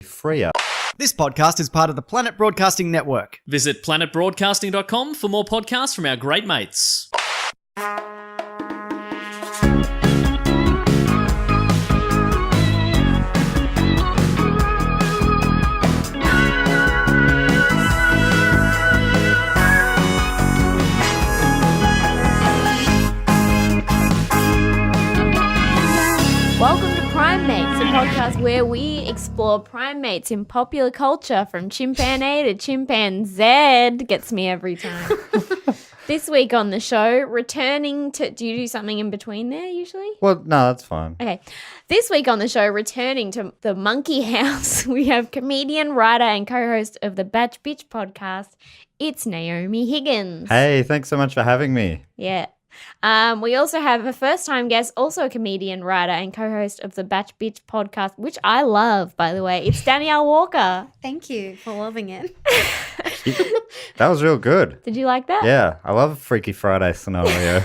freer. This podcast is part of the Planet Broadcasting Network. Visit planetbroadcasting.com for more podcasts from our great mates. Welcome to Primates, a podcast where we explore primates in popular culture from chimpanzee to chimpanzee. Gets me every time. This week on the show, returning to... Do you do something in between there usually? Well, no, that's fine. Okay. This week on the show, returning to the Monkey House, we have comedian, writer, and co-host of the Batch Bitch podcast. It's Naomi Higgins. Hey, thanks so much for having me. Yeah. We also have a first-time guest, also a comedian, writer, and co-host of the Batch Bitch podcast, which I love, by the way. It's Danielle Walker. Thank you for loving it. That was real good. Did you like that? Yeah, I love a Freaky Friday scenario.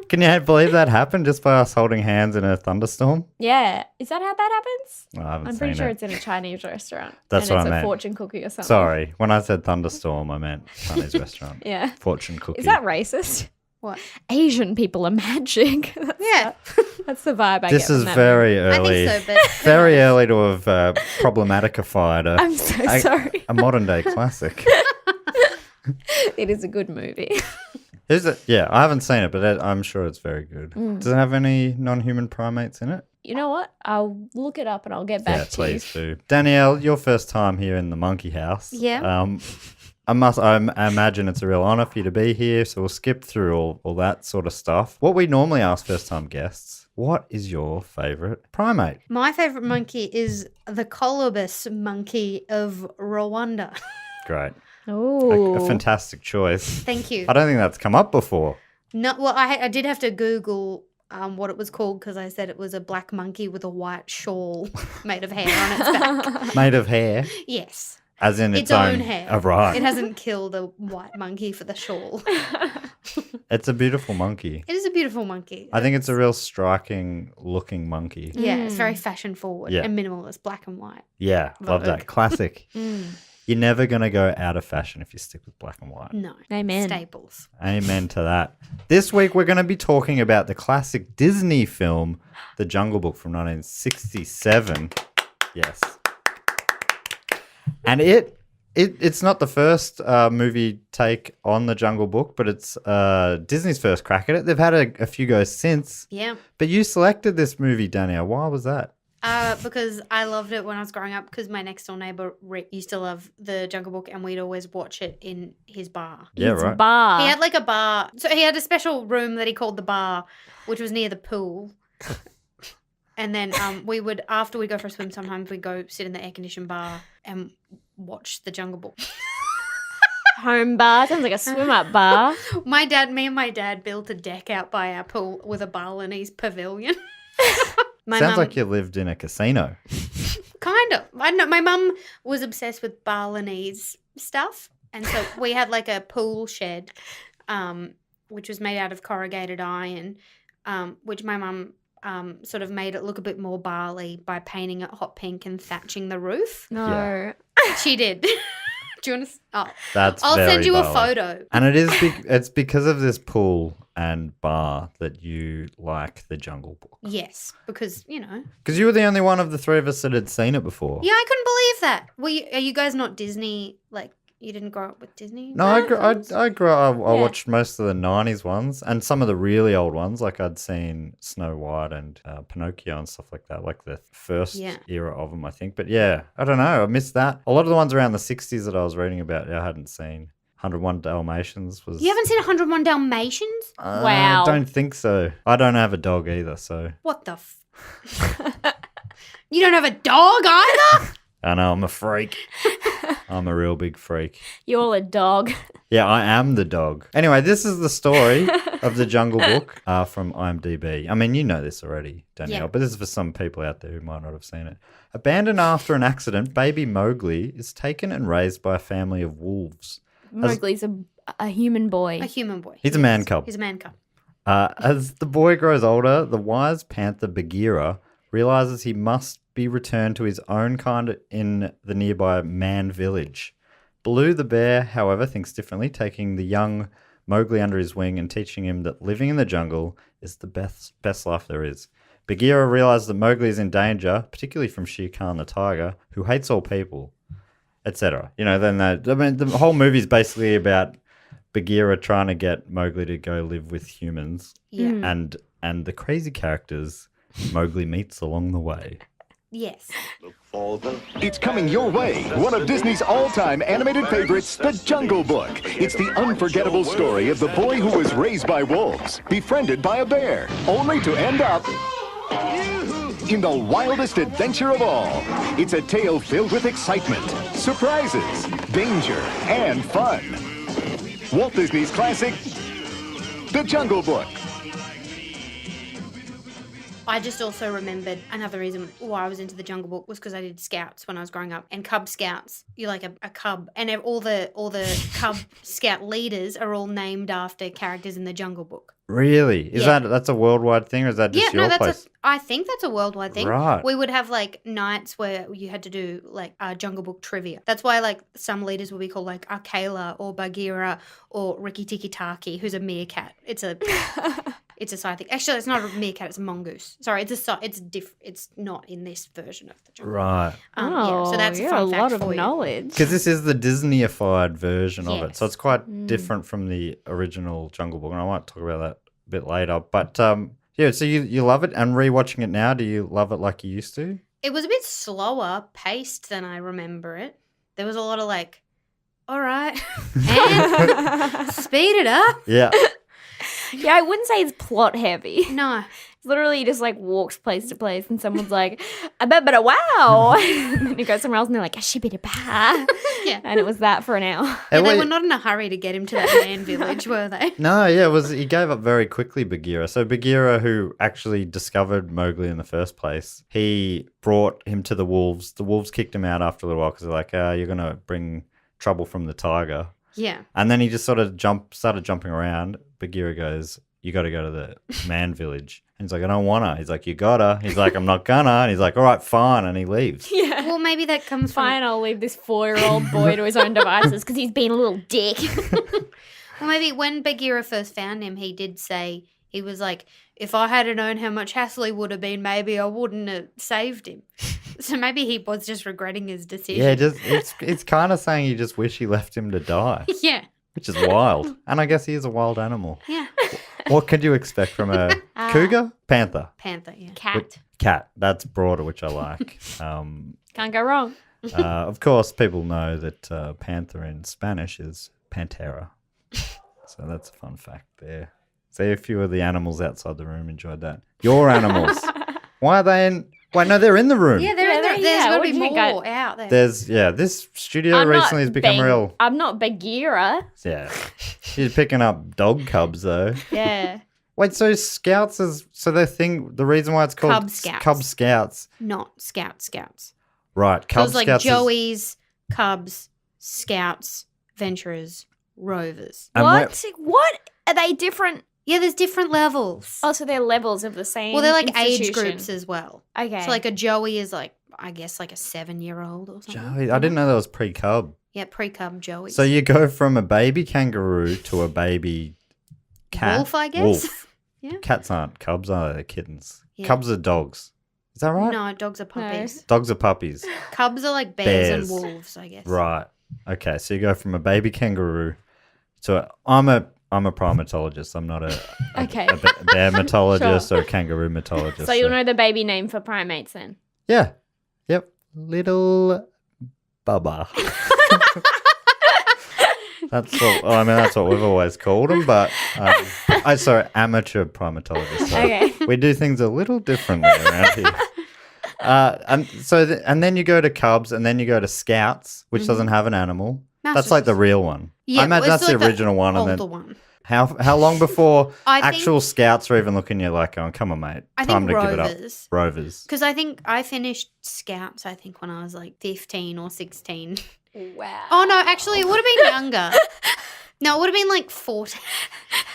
Can you believe that happened just by us holding hands in a thunderstorm? Yeah. Is that how that happens? No, I haven't I'm seen pretty sure it. it's in a Chinese restaurant. That's and what it's I a meant. fortune cookie or something. Sorry, when I said thunderstorm, I meant Chinese restaurant. Yeah. Fortune cookie. Is that racist? What? Asian people are magic. Yeah. That's the vibe I get This from is that very movie. early. I think so, but Very early to have problematicified I'm so sorry. a modern day classic. It is a good movie. Is it? Yeah, I haven't seen it, but I'm sure it's very good. Does it have any non-human primates in it? You know what? I'll look it up and I'll get back Yeah, to please do. Danielle, your first time here in the Monkey House. Yeah. I imagine it's a real honour for you to be here, so we'll skip through all that sort of stuff. What we normally ask first-time guests, what is your favourite primate? my favourite monkey is the colobus monkey of Rwanda. Great. Oh, A fantastic choice. Thank you. I don't think that's come up before. No, well, I did have to Google what it was called because I said it was a black monkey with a white shawl made of hair on its back. Made of hair, Yes. as in Its own hair. Oh, right. It hasn't killed a white monkey for the shawl. It's a beautiful monkey. It is a beautiful monkey. I think it's a real striking looking monkey. Yeah, it's very fashion forward Yeah. and minimalist, black and white. Yeah, love that. Vogue. Classic. You're never going to go out of fashion if you stick with black and white. No. Amen. Staples. Amen to that. This week we're going to be talking about the classic Disney film, The Jungle Book from 1967. Yes. And it's not the first movie take on The Jungle Book, but it's Disney's first crack at it. They've had a few goes since. Yeah. But you selected this movie, Danielle. Why was that? Because I loved it when I was growing up because my next door neighbor Rick used to love the Jungle Book and we'd always watch it in his bar. Yeah, It's right. Bar. He had like a bar. So he had a special room that he called the bar, which was near the pool. And then we would, after we go for a swim, sometimes we'd go sit in the air-conditioned bar and watch the Jungle Book. Home bar. Sounds like a swim-up bar. Me and my dad built a deck out by our pool with a Balinese pavilion. Sounds like you lived in a casino. Kind of. I don't know. My mum was obsessed with Balinese stuff. And so we had like a pool shed, which was made out of corrugated iron, which my mum sort of made it look a bit more Bali by painting it hot pink and thatching the roof. No. Yeah. She did. Do you want to? Oh, That's I'll very send you a Bali. photo. And it's because of this pool and bar that you like The Jungle Book. Yes, because, you know. Because you were the only one of the three of us that had seen it before. Yeah, I couldn't believe that. Are you guys not Disney, like, you didn't grow up with Disney? No, I grew up. I Yeah. watched most of the 90s ones and some of the really old ones. Like I'd seen Snow White and Pinocchio and stuff like that, like the first era of them, I think. But yeah, I don't know. I missed that. A lot of the ones around the 60s that I was reading about, I hadn't seen. 101 Dalmatians was... You haven't seen 101 Dalmatians? Wow. I don't think so. I don't have a dog either, so... What the You don't have a dog either? I know, I'm a freak. I'm a real big freak. You're a dog. Yeah, I am the dog. Anyway, this is the story of The Jungle Book from IMDb. I mean, you know this already, Danielle, but this is for some people out there who might not have seen it. Abandoned after an accident, baby Mowgli is taken and raised by a family of wolves. Mowgli's a human boy. A human boy. He's a man cub. He's a man cub. As the boy grows older, the wise panther Bagheera realizes he must be returned to his own kind in the nearby Man Village. Baloo the bear, however, thinks differently, taking the young Mowgli under his wing and teaching him that living in the jungle is the best life there is. Bagheera realizes that Mowgli is in danger, particularly from Shere Khan the tiger, who hates all people, etc. The whole movie is basically about Bagheera trying to get Mowgli to go live with humans, and the crazy characters Mowgli meets along the way. Yes. It's coming your way. One of Disney's all-time animated favorites, The Jungle Book. It's the unforgettable story of the boy who was raised by wolves, befriended by a bear, only to end up in the wildest adventure of all. It's a tale filled with excitement, surprises, danger, and fun. Walt Disney's classic, The Jungle Book. I just also remembered another reason why I was into the Jungle Book was because I did Scouts when I was growing up, and Cub Scouts. You're like a cub, and all the Cub Scout leaders are all named after characters in the Jungle Book. Really? That's a worldwide thing, or is that just your place? I think that's a worldwide thing. Right. We would have like nights where you had to do like Jungle Book trivia. That's why like some leaders will be called like Akela or Bagheera or Rikki Tikki Taki, who's a meerkat. It's a side thing. Actually, it's not a meerkat. It's a mongoose. Sorry, it's not in this version of the Jungle Book. Right. So that's a fun fact lot of for you. knowledge. Because this is the Disneyified version of it, so Yes. it's quite different from the original Jungle Book, and I might talk about that a bit later. But so you love it, and rewatching it now, do you love it like you used to? It was a bit slower paced than I remember it. There was a lot of like, all right, and speed it up. Yeah. Yeah, I wouldn't say it's plot heavy. No. It's literally just like walks place to place and someone's like, I bet, but wow. And then you go somewhere else and they're like, a shibita ba. Yeah. And it was that for an hour. Yeah, they were not in a hurry to get him to that man village, were they? No, yeah, he gave up very quickly, Bagheera. So Bagheera, who actually discovered Mowgli in the first place, he brought him to the wolves. The wolves kicked him out after a little while because they're like, you're going to bring trouble from the tiger. Yeah. And then he just sort of started jumping around. Bagheera goes, you got to go to the man village. And he's like, I don't want to. He's like, you got to. He's like, I'm not gonna. And he's like, all right, fine. And he leaves. Yeah. Well, maybe that comes Fine, I'll leave this 4-year-old boy to his own devices because he's been a little dick. Well, maybe when Bagheera first found him, he did say, he was like, if I had known how much hassle he would have been, maybe I wouldn't have saved him. So maybe he was just regretting his decision. Yeah, it's kind of saying you just wish he left him to die. Yeah. Which is wild. And I guess he is a wild animal. Yeah. What could you expect from a cougar? Panther. Panther, yeah. Cat. That's broader, which I like. Can't go wrong. Of course, people know that panther in Spanish is pantera. So that's a fun fact there. See, a few of the animals outside the room enjoyed that. Your animals. Why are they in... Wait, no, they're in the room. Yeah, they're in there. Yeah, There's got to what be do you think more out there. This studio recently has become real... I'm not Bagheera. Yeah. She's picking up dog cubs, though. Yeah. Wait, so Scouts is... So the reason why it's called... Cub Scouts. Cub Scouts. Not Scouts. Right, Cub So it's Scouts like Joey's, Cubs, Scouts, Venturers, Rovers. And What? Are they different? Yeah, there's different levels. Oh, so they're levels of the same Well, they're like age institution. groups as well. Okay. So like a Joey is like, I guess like a 7-year-old or something. Joey, I didn't know that was pre-cub. Yeah, pre-cub Joey. So you go from a baby kangaroo to a baby cat. Wolf, I guess. Wolf. Yeah. Cats aren't cubs, are they? They're kittens. Yeah. Cubs are dogs. Is that right? No, dogs are puppies. Dogs are puppies. Cubs are like Bears. bears and wolves, I guess. Right. Okay, so you go from a baby kangaroo to I'm a primatologist. I'm not a bear metologist or a kangaroo metologist. So you'll know the baby name for primates then? Yeah. Yep. Little Bubba. That's what we've always called them, but amateur primatologists. So Okay. we do things a little differently around here. And then you go to Cubs, and then you go to Scouts, which doesn't have an animal. No, That's like the real one. Yeah, I imagine it's that's like the original one. older And then one. how long before I actual Scouts are even looking at you like, oh, come on, mate, I time think to give it up. Rovers. Rovers. Because I think I finished Scouts, when I was like 15 or 16. Wow. Oh, no, actually, it would have been younger. No, it would have been like 14.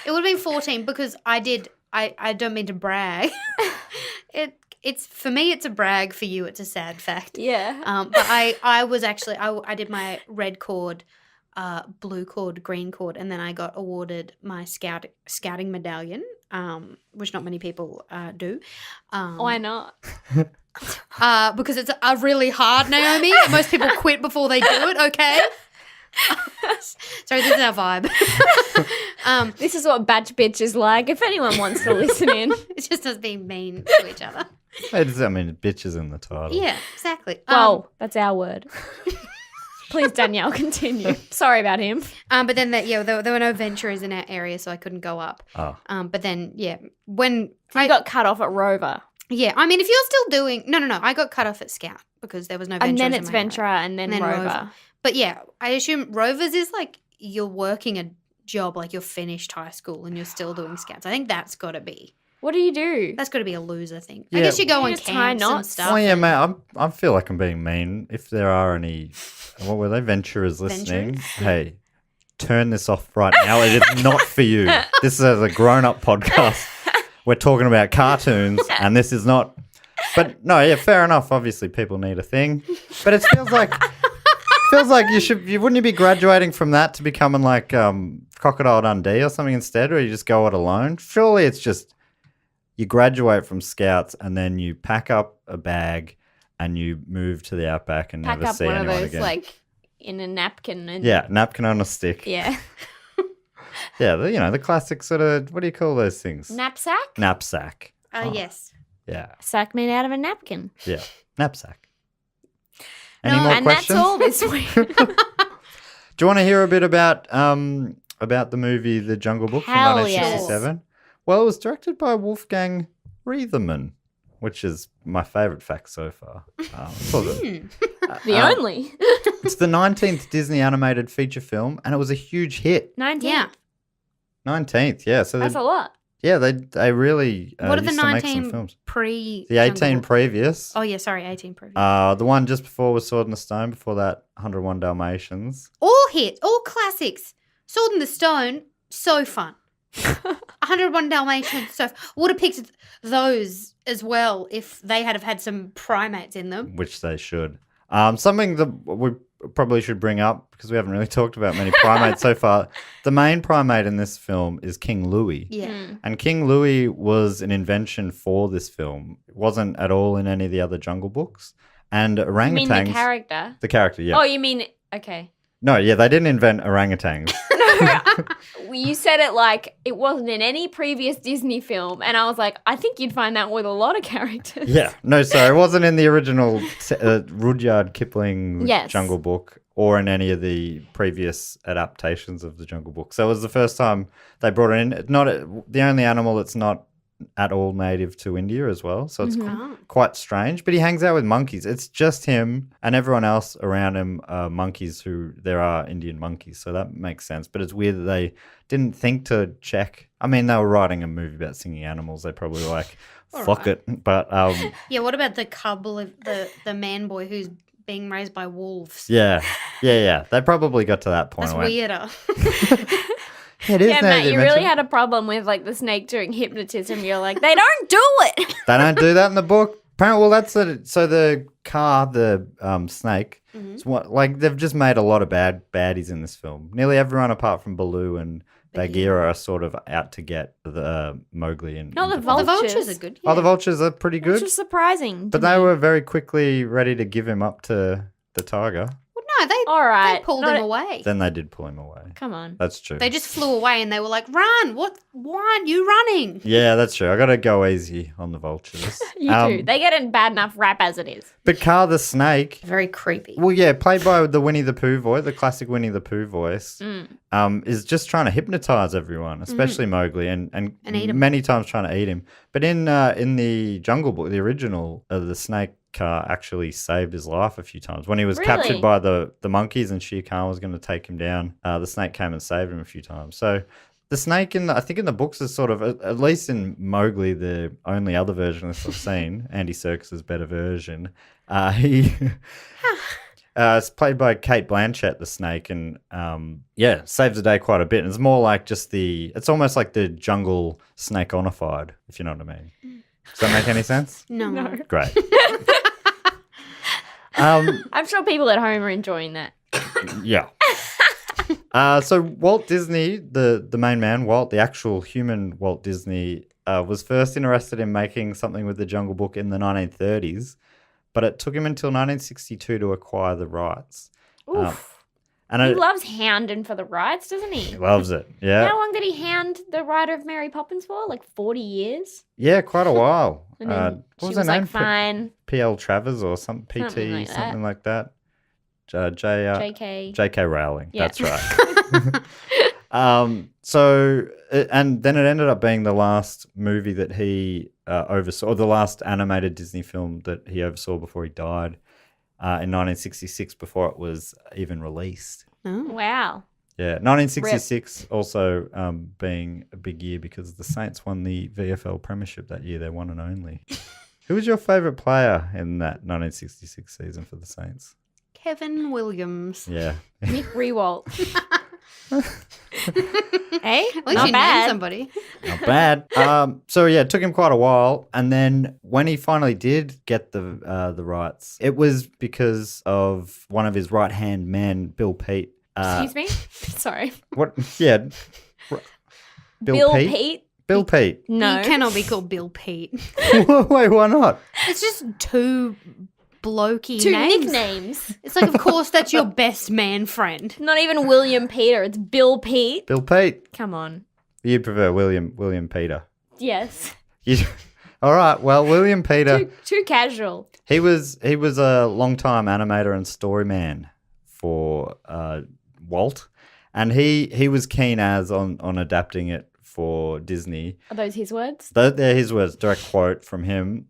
It would have been 14 because I don't mean to brag. it's for me, it's a brag. For you, it's a sad fact. Yeah. But I was actually I did my red cord, blue cord, green cord, and then I got awarded my scouting medallion, which not many people do. Why not? Because it's really hard, Naomi. Most people quit before they do it. Okay. Sorry, this is our vibe. This is what batch bitch is like. If anyone wants to listen in. It's just us being mean to each other. I mean, bitch is in the title. Yeah, exactly. Whoa, that's our word. Please, Danielle, continue. Sorry about him. But then there were no Venturers in our area, so I couldn't go up. Oh. But then when I got cut off at Rover. Yeah, I mean, if you're still doing no, I got cut off at Scout because there was no Venturers. And then in it's my area. Venturer and then Rover. But yeah, I assume Rovers is like you're working a job, like you're finished high school and you're still doing Scouts. I think that's got to be. What do you do? That's got to be a loser thing. Yeah. I guess you go You on just tie camps and knots. stuff. Oh yeah, mate. I feel like I'm being mean. If there are any, what were they, Venturers listening? Venturers? Hey, turn this off right now. It is not for you. This is a grown-up podcast. We're talking about cartoons, and this is not. But no, yeah, fair enough. Obviously, people need a thing, but it feels like you wouldn't you be graduating from that to becoming like Crocodile Dundee or something instead, or you just go it alone? Surely it's just. You graduate from Scouts and then you pack up a bag and you move to the outback and Pack never up see one of anyone those again. like in a napkin. And Yeah, napkin on a stick. Yeah. Yeah, the classic sort of, what do you call those things? Knapsack? Knapsack. Yes. Yeah, Sack made out of a napkin. yeah, knapsack. Any No, more And questions? that's all this week. Do you want to hear a bit about the movie The Jungle Book from Hell 1967? Well, it was directed by Wolfgang Reitherman, which is my favourite fact so far. The only. It's the 19th Disney animated feature film, and it was a huge hit. 19. Yeah. 19th, yeah. So That's a lot. they really What are the used to make some 19 films. pre? The 18 previous. Oh yeah, sorry, 18 previous. The one just before was Sword in the Stone. Before that, 101 Dalmatians. All hits, all classics. Sword in the Stone, so fun. 101 Dalmatians, so would have picked those as well if they had have had some primates in them. Which they should. Something that we probably should bring up, because we haven't really talked about many primates so far. The main primate in this film is King Louie. Yeah. And King Louie was an invention for this film. It wasn't at all in any of the other Jungle Books. And orangutans... You mean the character? The character, yeah. Oh, you mean... Okay. No, yeah, they didn't invent orangutans. You said it like it wasn't in any previous Disney film, and I was like, I think you'd find that with a lot of characters. Yeah, no, sorry, it wasn't in the original Rudyard Kipling Yes. Jungle Book or in any of the previous adaptations of the Jungle Book. So it was the first time they brought it in. It's not the only animal that's not at all native to India as well, so it's quite strange. But he hangs out with monkeys. It's just him, and everyone else around him are monkeys who there are Indian monkeys, so that makes sense. But it's weird that they didn't think to check. I mean, they were writing a movie about singing animals. They probably were like, fuck it. But Yeah, what about the couple of the man boy who's being raised by wolves? yeah. They probably got to that point. That's and went, weirder. It is Yeah, now Matt, that you mention really it. had a problem with like the snake doing hypnotism. You're like, they don't do it. They don't do that in the book. Apparently, well, that's so the car, the snake. It's like they've just made a lot of baddies in this film. Nearly everyone apart from Baloo and Bagheera are sort of out to get the Mowgli and. Not the and The vultures. vultures are good. Oh, the vultures are pretty Which good, was surprising. but they were very quickly ready to give him up to the tiger. Well, no, they All right. they pulled Not him a- away. Then they did pull him away. Come on. That's true. They just flew away and they were like, "Run! What? Why aren't you running?" Yeah, that's true. I got to go easy on the vultures. You do. They get a bad enough rap as it is. But Car the snake. Very creepy. Well, yeah, played by the Winnie the Pooh voice, the classic Winnie the Pooh voice, is just trying to hypnotize everyone, especially Mowgli, and eat him. many times trying to eat him. But in the Jungle Book, the original, the snake Car actually saved his life a few times. When he was Really? captured by the monkeys and Shere Khan was going to take him down, the snake came and saved him a few times. So the snake I think in the books is sort of, at least in Mowgli, the only other version I've seen, Andy Serkis's better version, it's played by Kate Blanchett, the snake, and saves the day quite a bit. And it's more like just it's almost like the jungle snake-onified, if you know what I mean. Does that make any sense? No. Great. I'm sure people at home are enjoying that. Yeah. So Walt Disney, the main man, Walt, the actual human Walt Disney, was first interested in making something with the Jungle Book in the 1930s, but it took him until 1962 to acquire the rights. Oof. And He it loves hounding for the rights, doesn't he? loves it. Yeah. How long did he hound the writer of Mary Poppins for? Like 40 years? Yeah, quite a while. And then What she was was her like, name? fine. P.L. Travers or some PT, Something like that. JK. J.K. Rowling. Yeah. That's right. And then it ended up being the last movie that he oversaw, or the last animated Disney film that he oversaw before he died in 1966, before it was even released. Wow. Yeah, 1966 also being a big year because the Saints won the VFL Premiership that year, their one and only. Who was your favourite player in that 1966 season for the Saints? Kevin Williams. Yeah. Nick Rewalt. Hey, At least not you named bad. somebody. Not bad. So yeah, it took him quite a while, and then when he finally did get the rights, it was because of one of his right hand men, Bill Peet. Excuse me? Sorry. What? Yeah. Bill Peet? Bill Peet. No. He cannot be called Bill Pete. Wait, why not? It's just two blokey Two names. nicknames. It's like, of course, that's your best man friend. Not even William Peter. It's Bill Peet. Bill Peet. Come on. You'd prefer William Peter. Yes. All right. Well, William Peter. Too casual. He was a long-time animator and story man for Walt, and he was keen as on adapting it for Disney. Are those his words? They're his words, direct quote from him.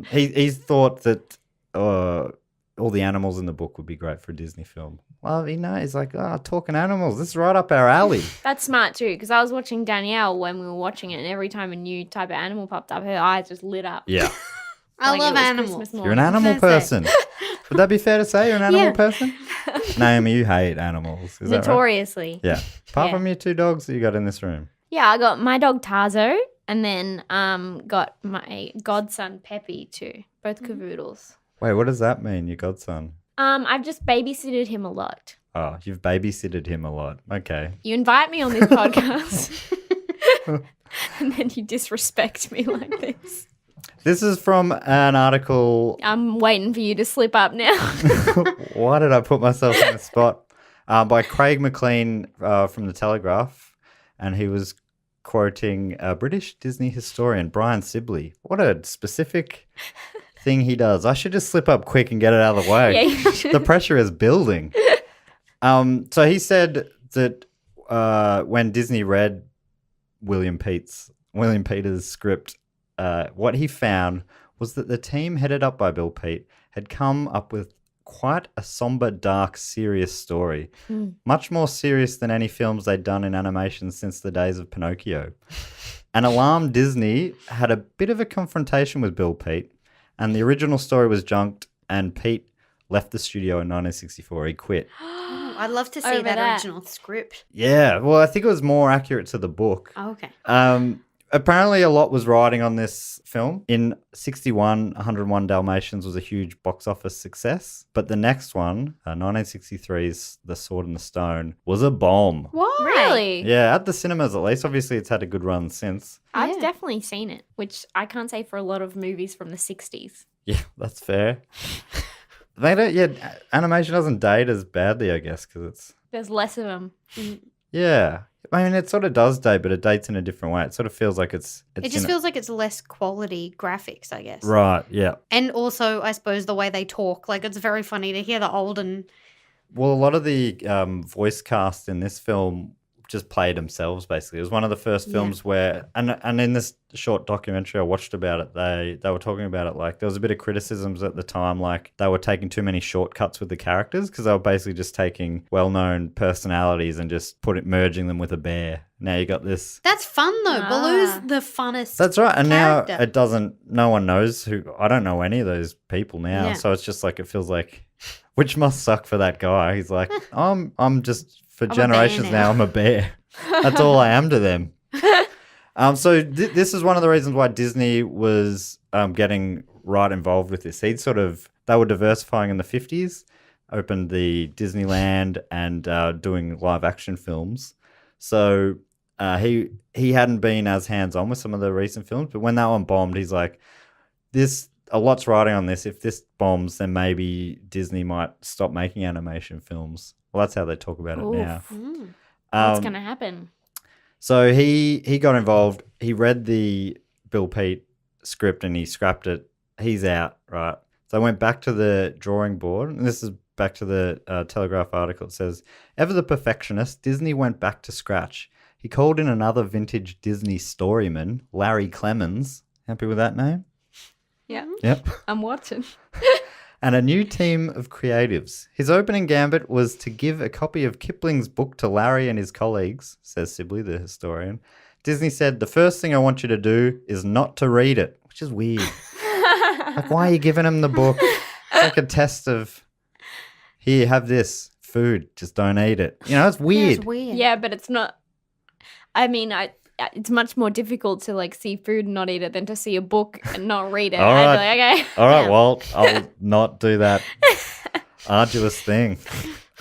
He thought that all the animals in the book would be great for a Disney film. Well, he's like, talking animals, this is right up our alley. That's smart too, because I was watching Danielle when we were watching it, and every time a new type of animal popped up, her eyes just lit up. Yeah. I Like love it was animals. Christmas morning. You're an animal person. Would that be fair to say? You're an animal person? Naomi, you hate animals. Is that right? Notoriously. Yeah. Apart Yeah. from your two dogs that you got in this room. Yeah, I got my dog Tarzo, and then got my godson Peppy too, both cavoodles. Wait, what does that mean, your godson? I've just babysitted him a lot. Oh, you've babysitted him a lot. Okay. You invite me on this podcast, and then you disrespect me like this. This is from an article. I'm waiting for you to slip up now. Why did I put myself in the spot? By Craig McLean from The Telegraph. And he was quoting a British Disney historian, Brian Sibley. What a specific thing he does. I should just slip up quick and get it out of the way. Yeah, you should. The pressure is building. So he said that when Disney read William Peter's script, what he found was that the team headed up by Bill Peet had come up with quite a somber, dark, serious story. Much more serious than any films they'd done in animation since the days of Pinocchio. And alarmed Disney had a bit of a confrontation with Bill Peet, and the original story was junked, and Pete left the studio in 1964. He quit. I'd love to see Over that that. original script. Yeah, well, I think it was more accurate to the book. Oh, okay. Apparently, a lot was riding on this film. In 61, 101 Dalmatians was a huge box office success. But the next one, 1963's The Sword and the Stone, was a bomb. Why? Really? Yeah, at the cinemas at least. Obviously, it's had a good run since. I've Yeah. definitely seen it, which I can't say for a lot of movies from the 60s. Yeah, that's fair. They don't. Yeah, animation doesn't date as badly, I guess, because it's. There's less of them. Yeah, I mean, it sort of does date, but it dates in a different way. It sort of feels like it's It just feels like it's less quality graphics, I guess. right. Yeah. And also, I suppose, the way they talk. Like, it's very funny to hear the old and... Well, a lot of the voice cast in this film just played themselves, basically. It was one of the first films where, and in this short documentary I watched about it, they were talking about it like there was a bit of criticisms at the time, like they were taking too many shortcuts with the characters because they were basically just taking well-known personalities and just merging them with a bear. Now you got this. That's fun, though. Ah. Baloo's the funnest That's right. And character. now it doesn't, no one knows who, I don't know any of those people now. Yeah. So it's just like, it feels like, which must suck for that guy. He's like, I'm just, for I'm a bear generations now. now, I'm a bear. That's all I am to them. So this is one of the reasons why Disney was getting right involved with this. They were diversifying in the 50s, opened the Disneyland and doing live action films. So he hadn't been as hands-on with some of the recent films, but when that one bombed, he's like, a lot's riding on this. If this bombs, then maybe Disney might stop making animation films. Well, that's how they talk about it now. What's going to happen? So he got involved. He read the Bill Pete script and he scrapped it. He's out, right? So I went back to the drawing board, and this is back to the Telegraph article. It says, ever the perfectionist, Disney went back to scratch. He called in another vintage Disney storyman, Larry Clemens. Happy with that name? Yeah. Yep. I'm watching. And a new team of creatives. His opening gambit was to give a copy of Kipling's book to Larry and his colleagues, says Sibley, the historian. Disney said, the first thing I want you to do is not to read it, which is weird. Like, why are you giving him the book? It's like a test of, here, have this food, just don't eat it. You know, it's weird. Yeah, it's weird. Yeah, but it's not. I mean, it's much more difficult to like see food and not eat it than to see a book and not read it. All I'd right. be like, okay. All right, Walt, I'll not do that arduous thing.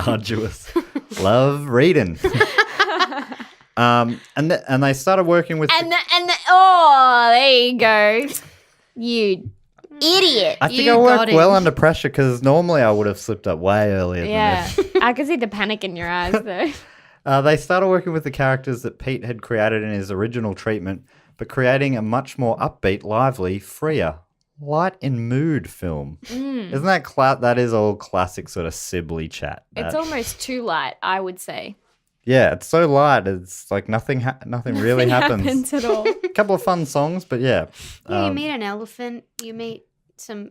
Arduous. Love reading. And they started working with... there you go. You idiot. I think You I got worked him. well under pressure because normally I would have slipped up way earlier Yeah. than this. I could see the panic in your eyes though. They started working with the characters that Pete had created in his original treatment, but creating a much more upbeat, lively, freer, light in mood film. Isn't that that is all classic sort of Sibley chat. It's that- almost too light, I would say. Yeah, it's so light. It's like nothing really happens. At all. A couple of fun songs, but yeah. Yeah, you meet an elephant. You meet some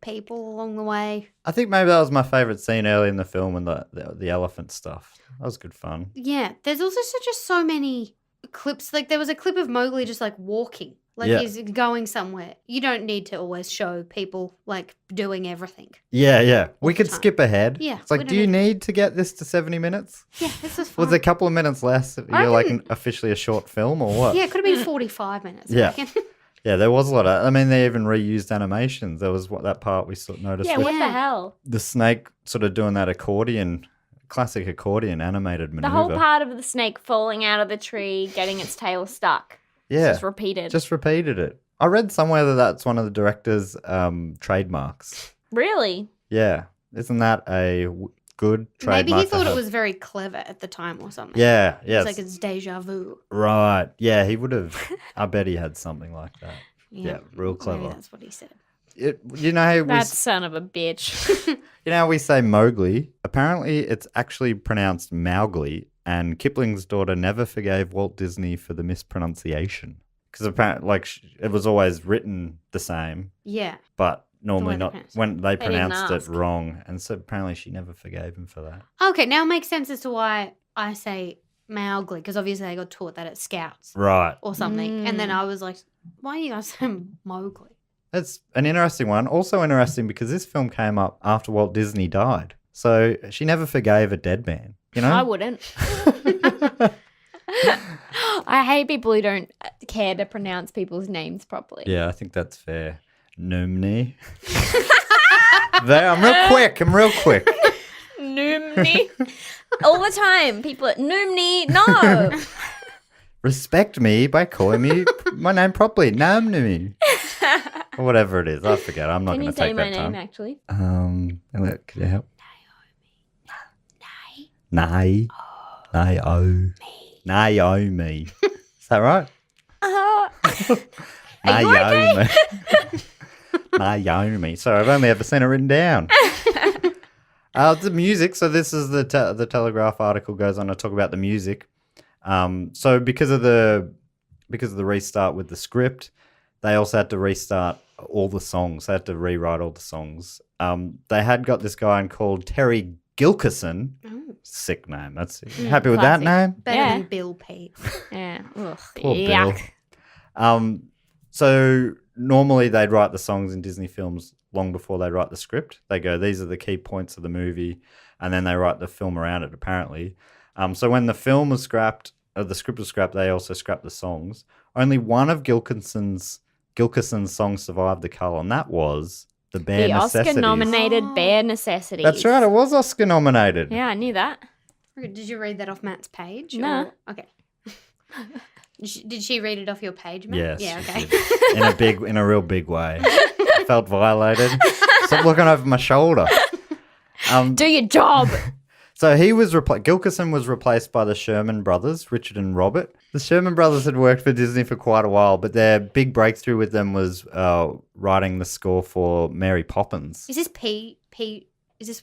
people along the way. I think maybe that was my favourite scene early in the film and the elephant stuff. That was good fun. Yeah, there's also just so many clips. Like there was a clip of Mowgli just like walking, like Yeah. he's going somewhere. You don't need to always show people like doing everything. Yeah. We the could time. skip ahead. Yeah, It's like, we do don't you need- need to get this to 70 minutes? Yeah, this is fine. Was it a couple of minutes less if you're like reckon- officially a short film or what? Yeah, it could have been 45 minutes. I Yeah. reckon. Yeah, there was a lot of... I mean, they even reused animations. There was that part we sort of noticed Yeah, with what the Yeah. hell? the snake sort of doing that classic accordion animated maneuver. The whole part of the snake falling out of the tree, getting its tail stuck. Yeah, Just repeated. just repeated it. I read somewhere that that's one of the director's trademarks. Really? Yeah. Isn't that a good trademark? Maybe he to thought it have? was very clever at the time or something. Yeah, It's yes. like it's deja vu. Right. Yeah, he would have. I bet he had something like that. Yeah, real clever. Maybe that's what he said. You know how That son of a bitch. you know how we say Mowgli? Apparently it's actually pronounced Mowgli, and Kipling's daughter never forgave Walt Disney for the mispronunciation. Because apparently, it was always written the same, Yeah. but normally they not pronounced when they didn't pronounced it ask. wrong. And so apparently she never forgave him for that. Okay, now it makes sense as to why I say Mowgli, because obviously I got taught that at Scouts Right. or something. And Mm. then I was like, why do you guys say Mowgli? That's an interesting one. Also interesting because this film came up after Walt Disney died. So she never forgave a dead man, you know? I wouldn't. I hate people who don't care to pronounce people's names properly. Yeah, I think that's fair. Numni. I'm real quick. Numni. All the time. People are, Numni, no. Respect me by calling me my name properly. Numni. Or whatever it is. I forget. I'm not Can going you to say take my that name, time. actually? Could you help? Naomi. Naomi. Is that right? Are you okay? Naomi. Sorry, I've only ever seen it written down. The music. So this is the Telegraph article goes on to talk about the music. So because of the restart with the script, they also had to restart all the songs. They had to rewrite all the songs. They had got this guy called Terry Gilkyson. Oh. Sick name. That's happy with that classic. name. Better Yeah. than Bill Pete. Yeah. Ugh, Poor yuck. Bill. So normally they'd write the songs in Disney films long before they write the script. They go, these are the key points of the movie, and then they write the film around it, apparently. So when the film was scrapped, the script was scrapped, they also scrapped the songs. only one of Gilkison's songs survived the cull, and that was The Bare The Necessities. Oscar-nominated Bare Necessities. That's right, it was Oscar nominated. Yeah, I knew that. Did you read that off Matt's page? No. or- Okay. Did she read it off your page, Matt? Yes. Yeah, she okay. did. In a real big way. I felt violated. Stop looking over my shoulder. Do your job. So he was Gilkison was replaced by the Sherman brothers, Richard and Robert. The Sherman brothers had worked for Disney for quite a while, but their big breakthrough with them was writing the score for Mary Poppins. Is this is this,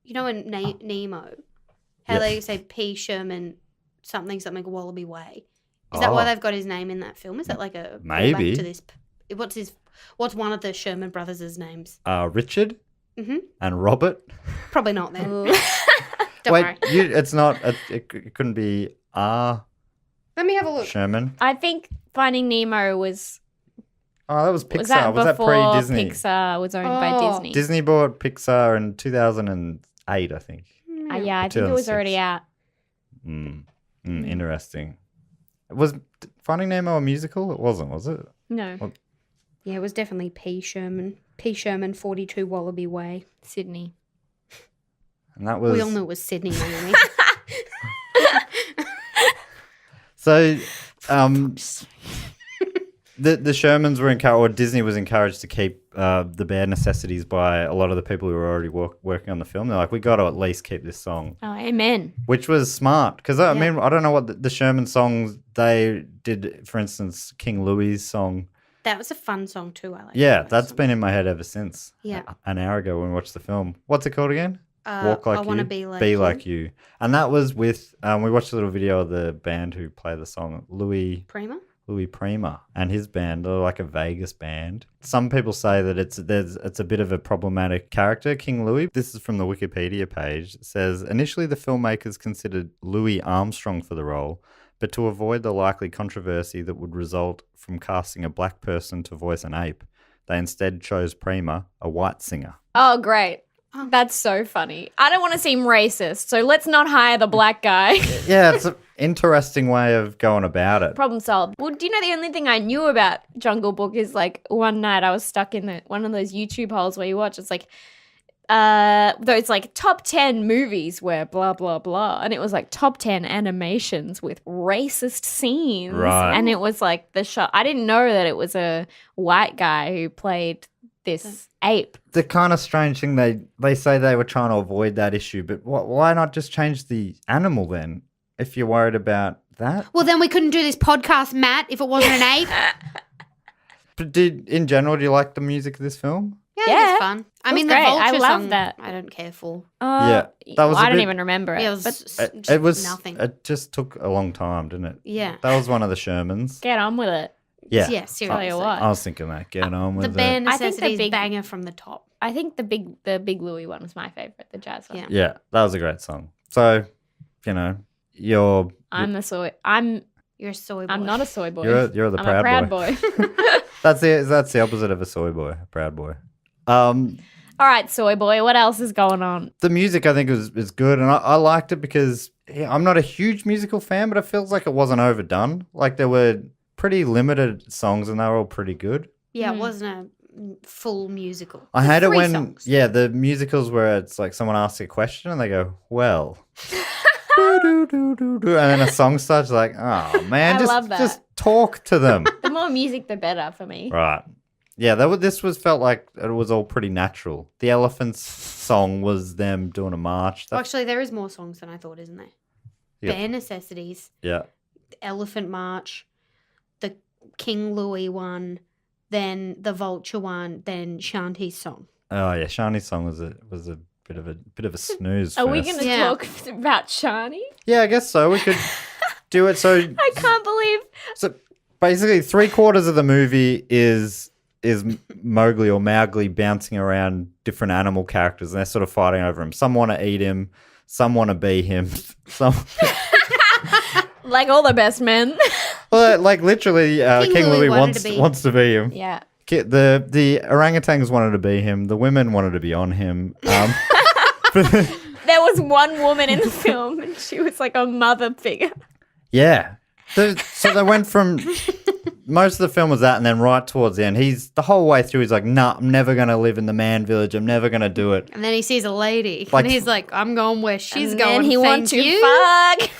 you know, in Nemo, how Yep. they say P. Sherman something Wallaby Way? Is that why they've got his name in that film? Is that like a Maybe. callback to this? What's one of the Sherman brothers' names? Richard Mhm. and Robert. Probably not then. Ooh. Don't Wait, worry. it's not. It couldn't be R. Let me have a look. Sherman. I think Finding Nemo was Oh, that was Pixar. was that Was that before pre-Disney? Pixar was owned by Oh. Disney? Disney bought Pixar in 2008, I think. Yeah, I think it was 2006. already out. Interesting. Was Finding Nemo a musical? It wasn't, was it? No, Yeah, it was definitely P. Sherman. P. Sherman, 42 Wallaby Way. Sydney. And that was We all knew it was Sydney, Naomi. so. The Shermans were encouraged, or Disney was encouraged to keep the Bare Necessities by a lot of the people who were already working on the film. They're like, we got to at least keep this song, Oh, amen. which was smart because I mean I don't know what the Sherman songs they did. For instance, King Louie's song. That was a fun song too. I like. Yeah, that that's song. been in my head ever since. Yeah. An hour ago when we watched the film. What's it called again? Walk Like I You. Wanna Be Like Be You. Like You. And that was with, we watched a little video of the band who play the song, Louie Prima and his band. They're like a Vegas band. Some people say that it's a bit of a problematic character, King Louie. This is from the Wikipedia page. It says, initially the filmmakers considered Louis Armstrong for the role, but to avoid the likely controversy that would result from casting a black person to voice an ape, they instead chose Prima, a white singer. Oh, great. That's so funny. I don't want to seem racist, so let's not hire the black guy. Yeah, it's an interesting way of going about it. Problem solved. Well, do you know the only thing I knew about Jungle Book is like one night I was stuck in one of those YouTube holes where you watch. It's like those like top 10 movies where blah blah blah, and it was like top 10 animations with racist scenes, Right. and it was like the shot. I didn't know that it was a white guy who played this ape. The kind of strange thing they say they were trying to avoid that issue, but why not just change the animal then if you're worried about that? Well, then we couldn't do this podcast, Matt, if it wasn't an ape. But in general, do you like the music of this film? Yeah, Yeah. it's fun. I It mean, was the great. I Vulture love song, that. I don't care for. Yeah, that was a I don't bit- even remember it. Yeah, it was but It was nothing. It just took a long time, didn't it? Yeah. That was one of the Shermans. get on with it. Yeah, Yeah, Tell seriously. you what. I was thinking that. Get on with The it. band I think the necessities big- banger from the top. I think the big Louie one was my favorite, the jazz one. Yeah. Yeah, that was a great song. So, you're I'm the soy. I'm You're a soy boy. not a soy boy. you're the I'm proud a proud boy. boy. That's the opposite of a soy boy, a proud boy. All right, soy boy. What else is going on? The music I think is good, and I liked it because I'm not a huge musical fan, but it feels like it wasn't overdone. Like there were pretty limited songs, and they were all pretty good. Yeah, it wasn't a full musical. I hate it Three when songs. the musicals where it's like someone asks a question and they go, "Well," and then a song starts like, "Oh man, I just love that. just talk to them." The more music, the better for me. Right. Yeah, this felt like it was all pretty natural. The Elephants song was them doing a march. Well, actually, there is more songs than I thought, isn't there? Yeah. Bare Necessities, Yeah. the Elephant March, the King Louie one, then the Vulture one, then Shanti's song. Oh yeah, Shani's song was a bit of a snooze. Are we first. going to Yeah. talk about Shani? Yeah, I guess so. We could do it. So I can't believe. So basically, 3/4 of the movie is Mowgli or Mowgli bouncing around different animal characters, and they're sort of fighting over him. Some want to eat him, some want to be him. Some, Like all the best men. well, like literally, King Louie Louie wanted to be- wants to be him. Yeah. The orangutans wanted to be him. The women wanted to be on him. There was one woman in the film, and she was like a mother figure. Yeah. So they went from most of the film was that, and then right towards the end, he's the whole way through. He's like, "Nah, I'm never gonna live in the man village. I'm never gonna do it." And then he sees a lady, Like- and he's like, "I'm going where she's And going." then he thank wants to you. fuck.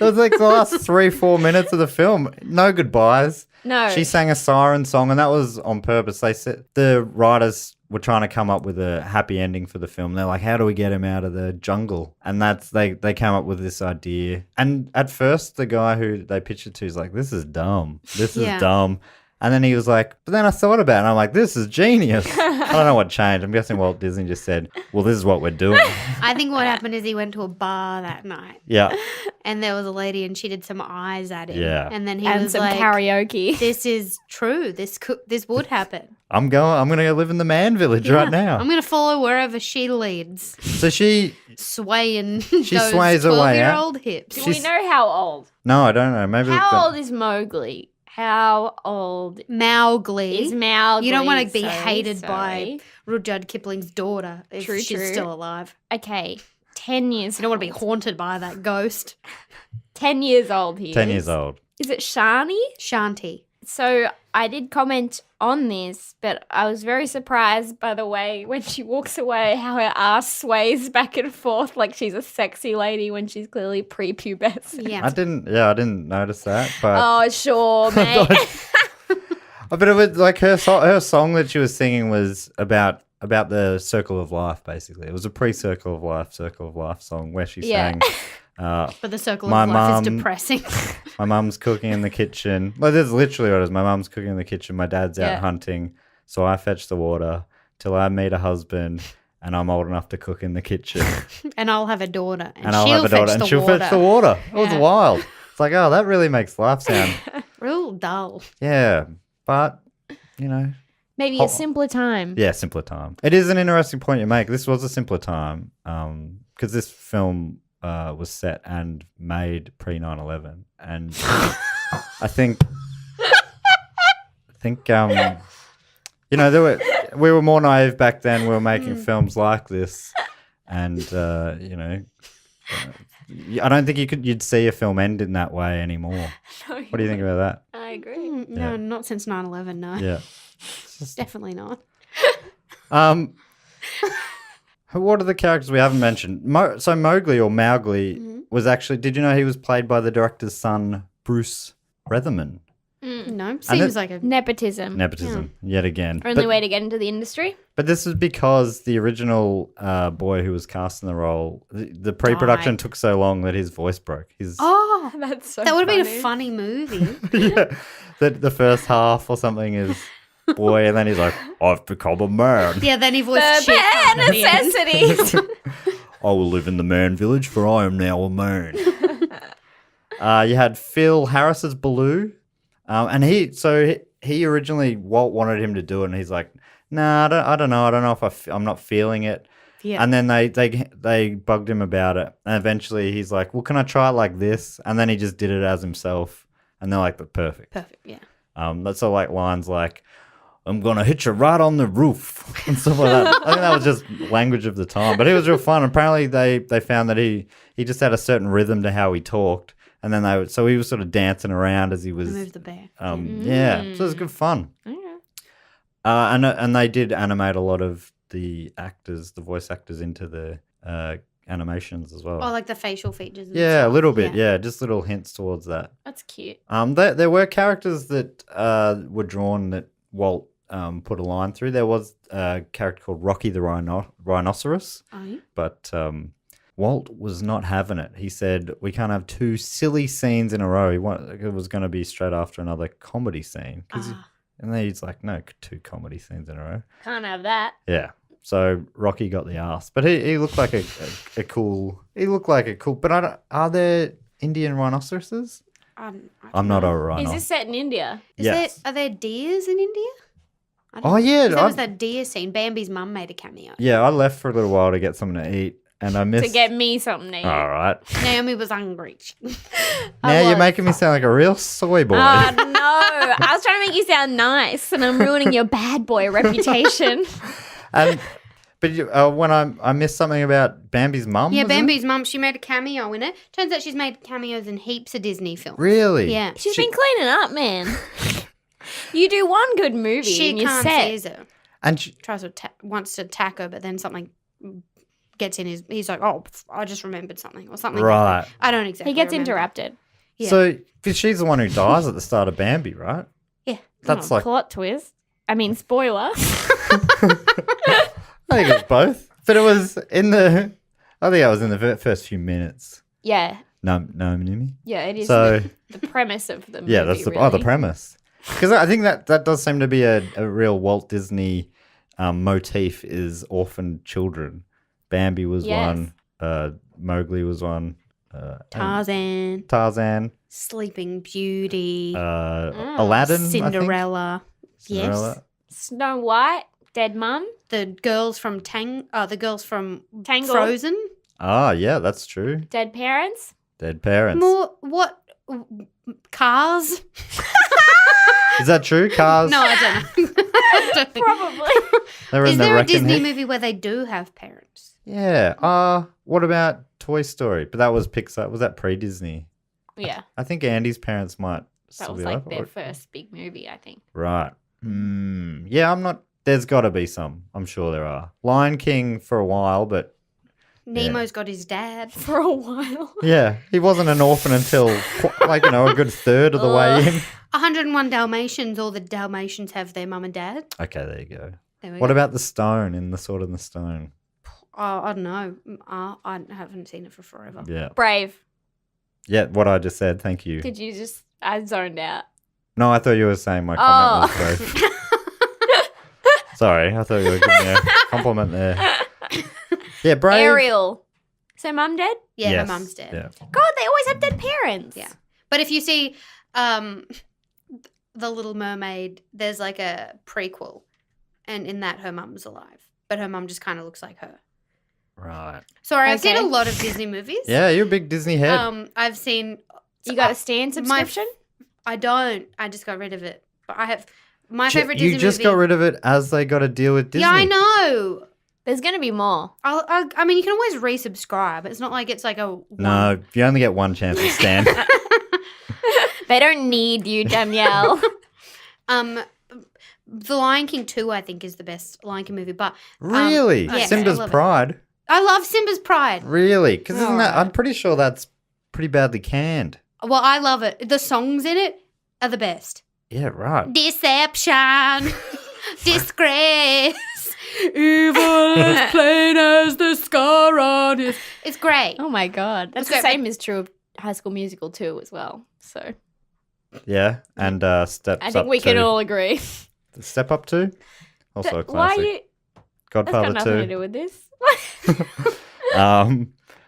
It was like the last 3-4 minutes of the film. No goodbyes. No. She sang a siren song, and that was on purpose. They said the writers were trying to come up with a happy ending for the film. They're like, how do we get him out of the jungle? And that's they came up with this idea. And at first, the guy who they pitched it to is like, this is dumb. This is Yeah. dumb. And then he was like, but then I thought about it, and I'm like, this is genius. I don't know what changed. I'm guessing Walt Disney just said, well, this is what we're doing. I think what happened is he went to a bar that night, Yeah. and there was a lady, and she did some eyes at him. Yeah. And then he And was some like, karaoke. "This is true. This would happen. I'm going to go live in the man village right now. I'm going to follow wherever she leads, So she swaying those sways away, yeah? 12-year-old hips." Do we know how old? No, I don't know. Maybe we've How got- old is Mowgli? How old Mowgli. is Mowgli? You don't want to be Sorry, hated sorry. by Rudyard Kipling's daughter if True, she's true. still alive. Okay, 10 years. You don't want to be old. haunted by that ghost. 10 years old he 10 is. years old. Is it Shani? Shanti. So I did comment on this, but I was very surprised by the way when she walks away, how her ass sways back and forth like she's a sexy lady when she's clearly prepubescent. Yeah. I didn't notice that, but Oh, sure, mate. but it was like her song that she was singing was about the circle of life. Basically, it was a circle of life song where she Yeah. sang. But the circle My of life is mum- depressing. My mum's cooking in the kitchen. Well, this is literally what it is. My mum's cooking in the kitchen. My dad's out Yeah. hunting, so I fetch the water till I meet a husband, and I'm old enough to cook in the kitchen, And I'll have a daughter. And, I'll she'll have a daughter, fetch and the she'll water. fetch the water. It was Yeah. wild. It's like, oh, that really makes life sound. Real dull. Yeah, but you know. Maybe Oh. a simpler time. Yeah, simpler time. It is an interesting point you make. This was a simpler time because this film was set and made pre 9/11, and I think you know we were more naive back then. We were making films like this, and you know. I don't think you'd see a film end in that way anymore. What do you think about that? I agree. No, Yeah. not since 9/11, no. Yeah. Definitely not. What are the characters we haven't mentioned? So Mowgli or Mowgli was actually. Did you know he was played by the director's son, Bruce Retherman? No, seems like a... Nepotism. Nepotism, yet again. Only way to get into the industry. But this is because the original boy who was cast in the role, the pre-production Died. took so long that his voice broke. Oh, That's so that would have been funny. a funny movie. Yeah, the first half or something is boy, and then he's like, I've become a man. Yeah, then he voiced The shit bare at the end. necessities. I will live in the man village, for I am now a man. You had Phil Harris as Baloo, and he originally Walt wanted him to do it, and he's like, nah, I don't know if I'm not feeling it. Yeah. And then they bugged him about it, and eventually he's like, well, can I try it like this? And then he just did it as himself, and they're like, perfect. Perfect, yeah. That's all like lines like, I'm going to hit you right on the roof and stuff like that. I think that was just language of the time. But it was real fun. Apparently they found that he just had a certain rhythm to how he talked. And then so he was sort of dancing around as he was. Remove the bear. Yeah, so it was good fun. And they did animate a lot of the voice actors into the animations as well. Oh, like the facial features. And Yeah, a stuff. little bit. Yeah, just little hints towards that. That's cute. There were characters that were drawn that Walt put a line through. There was a character called Rocky the Rhinoceros, Oh, yeah. but Walt was not having it. He said, we can't have two silly scenes in a row. It was going to be straight after another comedy scene. And then he's like, no, 2 comedy scenes in a row. Can't have that. Yeah. So Rocky got the ass. But he looked like a cool... He looked like a cool... But are there Indian rhinoceroses? I'm not a Is rhino. this set in India? Yes. Are there deers in India? I don't Oh, know. yeah. 'Cause there was that deer scene. Bambi's mum made a cameo. Yeah, I left for a little while to get something to eat, and I missed... To get me something to eat. All right. Naomi was hungry. Now you're was. making me sound like a real soy boy. Oh, no. I was trying to make you sound nice, and I'm ruining your bad boy reputation. But But when I missed something about Bambi's mum. Yeah, was it? Bambi's mum, she made a cameo in it. Turns out she's made cameos in heaps of Disney films. Really? Yeah. She's been cleaning up, man. You do one good movie She and you're can't set. seize her. And she, Tries to wants to attack her, but then something gets in his. He's like, "Oh, I just remembered something," or something. Right. Like that. I don't exactly. He gets remember. interrupted. Yeah. So but she's the one who dies at the start of Bambi, right? Yeah. That's Oh, like plot twist. I mean, spoiler. I think it was both, but it was in the. I think I was in the first few minutes. Yeah. Naomi. Yeah, it is So the premise of the movie. yeah, that's the really. premise. Because I think that does seem to be a real Walt Disney motif is orphaned children. Bambi was Yes. one. Mowgli was one. Tarzan, Tarzan. Sleeping Beauty, Aladdin. I think. Cinderella. Cinderella. Yes. Snow White, dead mum, The girls from Tangled, Frozen. Ah, yeah, that's true. dead parents. Dead parents. Cars? Is that true? Cars. No, I don't know. I don't think- Probably. They're in Is the there a Wrecking Disney Heap. movie where they do have parents? Yeah. What about Toy Story? But that was Pixar. Was that pre-Disney? Yeah, I think Andy's parents might that still was be like alive. their first big movie, I think. Right. Yeah, I'm not. There's got to be some. I'm sure there are. Lion King for a while, but Nemo's got his dad. For a while. yeah, he wasn't an orphan until a good third of the way in. 101 Dalmatians, all the Dalmatians have their mum and dad. Okay, there you go. There we What go. about the stone in the Sword in the Stone? Oh, I don't know. I haven't seen it for forever. Yeah. Brave. Yeah, what I just said. Thank you. Did you just? I zoned out. No, I thought you were saying my comment was brave. Sorry, I thought you were giving me a compliment there. Yeah, brave. Ariel. So mum dead? Yeah, Yes, my mum's dead. Yeah. God, they always have dead parents. Yeah. But if you see The Little Mermaid, there's like a prequel, and in that her mum's alive, but her mum just kind of looks like her. Right. Sorry, I've seen Okay. a lot of Disney movies. Yeah, you're a big Disney head. I've seen. You got a Stan subscription? I don't. I just got rid of it. But I have my favorite Disney you just movie. got rid of it as they got to deal with Disney. Yeah, I know. There's going to be more. I mean, you can always resubscribe. It's not like it's like a No, you only get one chance to stand. They don't need you, Danielle. The Lion King 2, I think, is the best Lion King movie. But Really? yes, Simba's I love it. Pride? I love Simba's Pride. Really? Because isn't that? Alright. I'm pretty sure that's pretty badly canned. Well, I love it. The songs in it are the best. Yeah, right. Deception, disgrace, evil as plain as the scar on it. It's great. Oh my God. That's It's the great. same is true of High School Musical 2 as well. So Yeah, and Steps I Up think we 2. can all agree. Step Up 2? Also a Why are classic. you? That's got Godfather nothing to 2. do with this.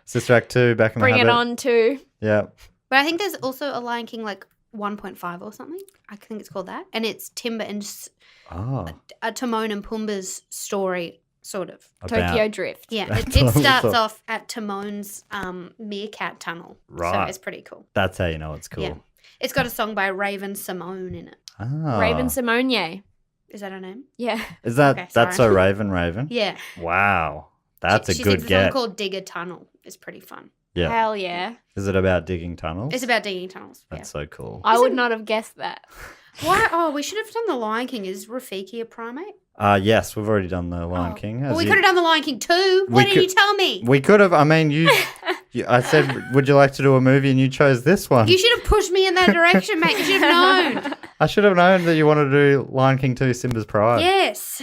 Sister Act 2, Back in Bring the it Habit. on to. Yeah. But I think there's also a Lion King like 1.5 or something. I think it's called that. And it's Timber and Oh. Timon and Pumbaa's story, sort of. Tokyo Drift. Yeah, That's it awesome. starts off at Timon's meerkat tunnel. So Right. it's pretty cool. That's how you know it's cool. Yeah. It's got a song by Raven Simone in it. Ah. Raven Simone. Is that her name? Yeah. Is that Okay, that's sorry. so Raven? Yeah. Wow. That's she a good sings a song get. called Dig a Tunnel. It's pretty fun. Yeah. Hell yeah. Is it about digging tunnels? It's about digging tunnels. That's so cool. I would not have guessed that. Yeah. Why? Oh, we should have done The Lion King. Is Rafiki a primate? Yes, we've already done the Lion Oh. King. Well, as we you- could have done The Lion King too. Why We didn't you could- tell me? We could have. I mean, I said, would you like to do a movie, and you chose this one. You should have pushed me in that direction, mate. You should have known. I should have known that you wanted to do Lion King 2, Simba's Pride. Yes.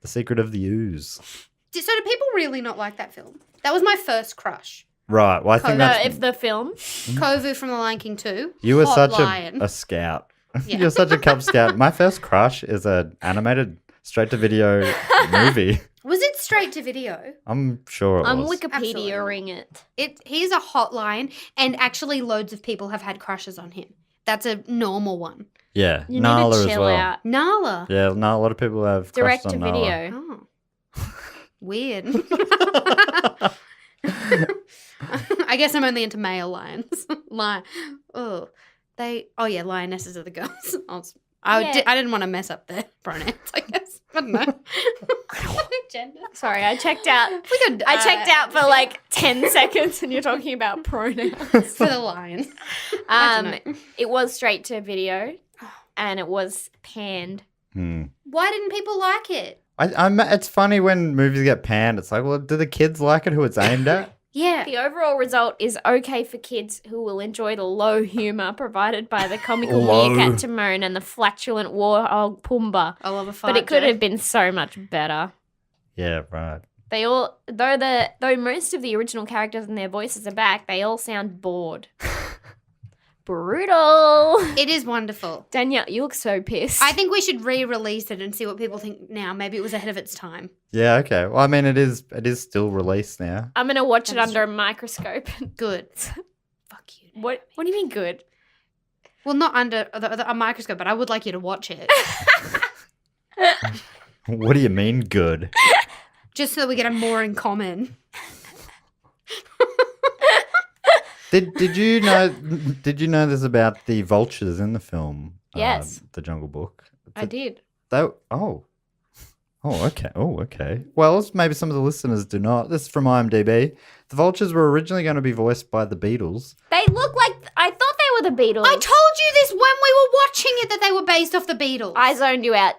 The Secret of the Ooze. So do people really not like that film? That was my first crush. Right. Well, I think No, that's If the film. Kovu from The Lion King 2. you were Hot such lion. a scout. Yeah. You're such a Cub Scout. My first crush is an animated straight-to-video movie. Was it straight to video? I'm sure it I'm was. Wikipediaing it. He's a hot lion, and actually loads of people have had crushes on him. That's a normal one. Yeah, You Nala need to as chill well. out. Nala. Yeah, no, a lot of people have Direct crushed to on Nala. video. Oh. Weird. I guess I'm only into male lions. Lionesses are the girls. I Yeah. didn't want to mess up their pronouns, I guess. I don't know. Gender. Sorry, I checked out. could, I checked out for like 10 seconds, and you're talking about pronouns. For the lion. I don't know. It was straight to video, and it was panned. Why didn't people like it? It's funny when movies get panned. It's like, well, do the kids like it who it's aimed at? Yeah. The overall result is okay for kids who will enjoy the low humour provided by the comical Low. meerkat Timon and the flatulent warhog Pumbaa. I love a fart But it could joke. have been so much better. Yeah, right. They all, though most of the original characters and their voices are back, they all sound bored. Brutal. It is wonderful. Danielle, you look so pissed. I think we should re-release it and see what people think now. Maybe it was ahead of its time. Yeah, okay. Well, I mean, it is still released now. I'm gonna watch it That's under a microscope. Good. Fuck you. Naomi. What do you mean good? Well, not under a microscope, but I would like you to watch it. What do you mean good? Just so we get a more in common. Did you know this about the vultures in the film? Yes. The Jungle Book. I did. Okay. Well, maybe some of the listeners do not. This is from IMDb. The vultures were originally going to be voiced by the Beatles. They look like I thought they were the Beatles. I told you this when we were watching it that they were based off the Beatles. I zoned you out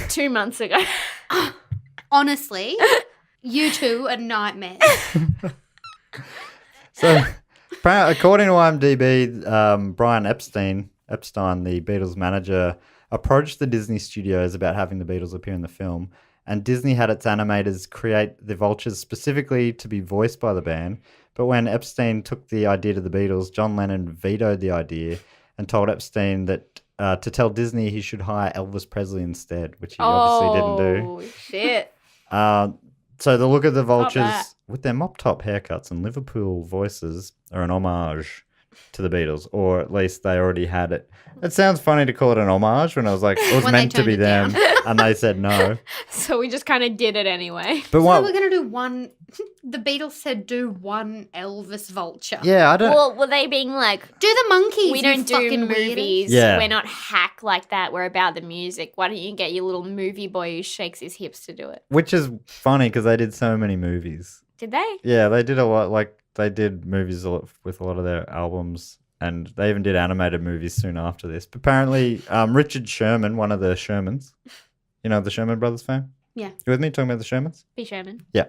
2 months ago. Honestly, you two are nightmares. So, according to IMDb, Brian Epstein, the Beatles manager, approached the Disney studios about having the Beatles appear in the film, and Disney had its animators create the vultures specifically to be voiced by the band. But when Epstein took the idea to the Beatles, John Lennon vetoed the idea and told Epstein that to tell Disney he should hire Elvis Presley instead, which he obviously didn't do. Oh, shit. So the look of the that. vultures with their mop-top haircuts and Liverpool voices are an homage to the Beatles, or at least they already had it. It sounds funny to call it an homage when I was like, it was When they meant to be turned it them, and they said no. So we just kind of did it anyway. But So what? we're going to do one. The Beatles said do one Elvis vulture. Yeah, I don't. Well, were they being like, Do the monkeys. we you don't do fucking weirdos. movies. Yeah. We're not hack like that. We're about the music. Why don't you get your little movie boy who shakes his hips to do it? Which is funny because they did so many movies. Did they? Yeah, they did a lot. Like they did movies with a lot of their albums, and they even did animated movies soon after this. But apparently, Richard Sherman, one of the Shermans, you know the Sherman Brothers fame? Yeah. You with me talking about the Shermans? Be Sherman. Yeah.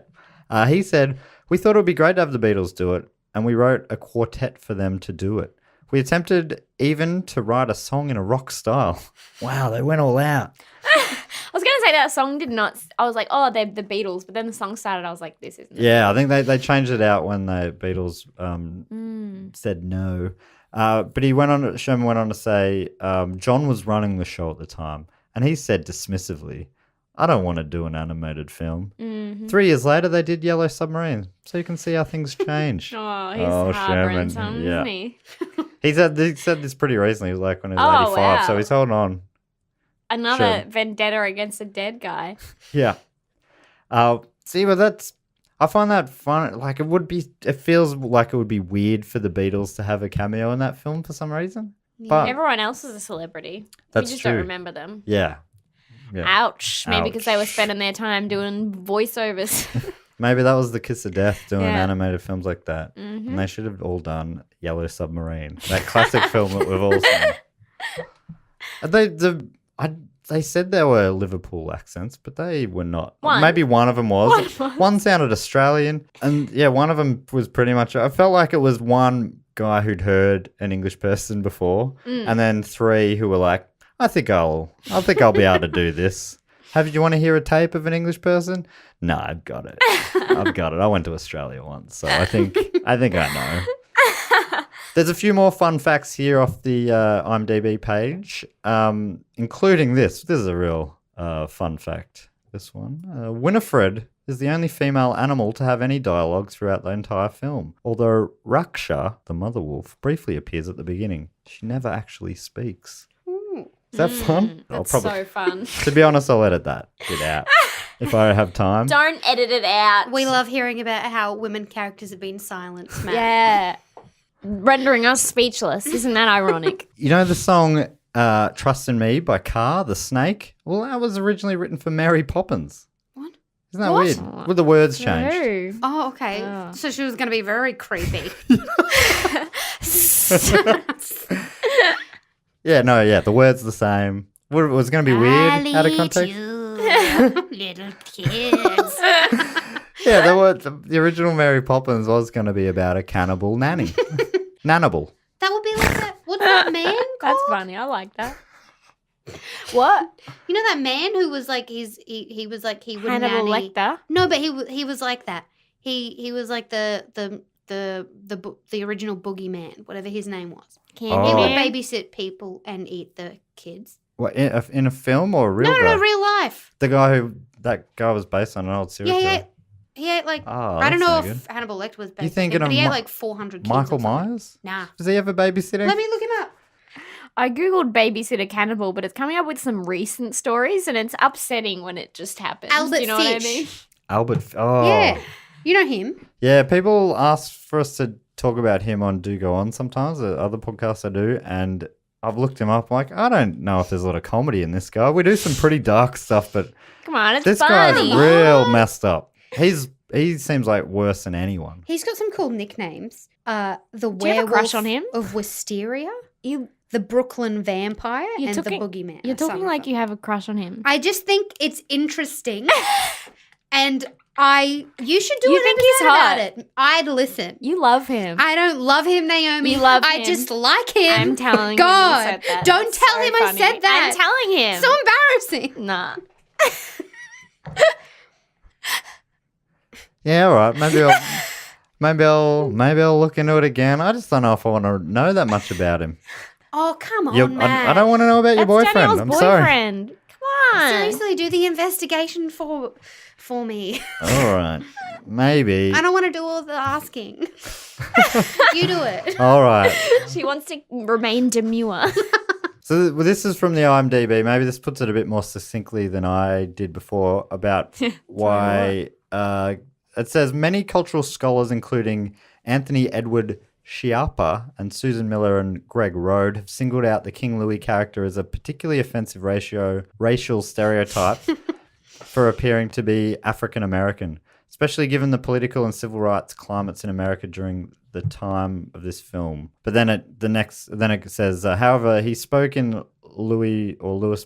He said, we thought it would be great to have the Beatles do it, and we wrote a quartet for them to do it. We attempted even to write a song in a rock style. Wow, they went all out. I was going to say that song did not. I was like, oh, they're the Beatles. But then the song started. I was like, this isn't. Yeah, I think they changed it out when the Beatles said no. But Sherman went on to say, John was running the show at the time, and he said dismissively, I don't want to do an animated film. Mm-hmm. 3 years later, they did Yellow Submarine, so you can see how things change. Oh, he's harboring something, yeah. isn't he? He said this pretty recently, like when he was Oh, 85, wow. so he's holding on. Another Sure. vendetta against a dead guy. Yeah. See, but I find that fun. Like it feels like it would be weird for the Beatles to have a cameo in that film for some reason. But Everyone else is a celebrity. That's we just true. don't remember them. yeah. Yeah. Ouch. Maybe because they were Ouch. spending their time doing voiceovers. Maybe that was the kiss of death doing Yeah. animated films like that. Mhm. And they should have all done Yellow Submarine, that classic film that we've all seen. They said there were Liverpool accents, but they were not. One. Maybe one of them was. One was. One sounded Australian. And yeah, one of them was pretty much. I felt like it was one guy who'd heard an English person before, and then 3 who were like, I think I'll be able to do this. Do you want to hear a tape of an English person? No, I've got it. I went to Australia once, so I think I know. There's a few more fun facts here off the IMDb page, including this. This is a real fun fact. This one. Winifred is the only female animal to have any dialogue throughout the entire film. Although Raksha, the mother wolf, briefly appears at the beginning. She never actually speaks. Is that fun? That's so fun. To be honest, I'll edit that bit out if I have time. Don't edit it out. We love hearing about how women characters have been silenced, Matt. Yeah. Rendering us speechless. Isn't that ironic? You know the song Trust in Me by Carr, the snake. Well, that was originally written for Mary Poppins. What? Isn't that weird? With the words changed. True. Oh, okay. So she was going to be very creepy. Yeah, the words the same. It was going to be weird out of context. Little kids. Yeah, the original Mary Poppins was going to be about a cannibal nanny. Nannibal. That would be like that. What's that man called? That's funny. I like that. What? You know that man who was like he was like he would Hannibal nanny. Lecter? No, but he was like that. He was like the original boogeyman, whatever his name was. He Oh. would Candyman? babysit people and eat the kids. What, in a film or a real guy? No, real life. That guy was based on an old serial Yeah, killer. he ate like Oh, I don't that's know no if good. Hannibal Lecter was based. You thinking but of he ate like 400 kids. or Michael something. Myers? Nah. Was he ever babysitting? Let me look him up. I googled babysitter cannibal, but it's coming up with some recent stories, and it's upsetting when it just happens. Albert Do you know what I Fish. mean? Albert. Oh. Yeah, you know him. Yeah, people ask for us to talk about him on Do Go On sometimes, other podcasts I do, and I've looked him up. Like, I don't know if there's a lot of comedy in this guy. We do some pretty dark stuff, but Come on, it's this funny. guy's real messed up. He seems like worse than anyone. He's got some cool nicknames. The Do you have a werewolf crush on him? of Wisteria, You, the Brooklyn vampire, You're and talking- the boogeyman. you're Some talking of like them. you have a crush on him. I just think it's interesting, and you should do You an think episode he's hot? about it. I'd listen. You love him. I don't love him, Naomi. You love I him. just like him. I'm telling God, him you said that. don't That's tell so him I funny. said that. I'm telling him. So embarrassing. Nah. Yeah, all right. Maybe I'll look into it again. I just don't know if I want to know that much about him. Oh, come on, I don't want to know about your That's boyfriend. Danielle's I'm sorry. boyfriend. Come on. Seriously, do the investigation for me. All right. Maybe. I don't want to do all the asking. You do it. All right. She wants to remain demure. So this is from the IMDb. Maybe this puts it a bit more succinctly than I did before about why it says many cultural scholars, including Anthony Edward Schiappa and Susan Miller and Greg Rode, have singled out the King Louie character as a particularly offensive racial stereotype for appearing to be African American, especially given the political and civil rights climates in America during the time of this film. But then it says, however, he spoke in Louis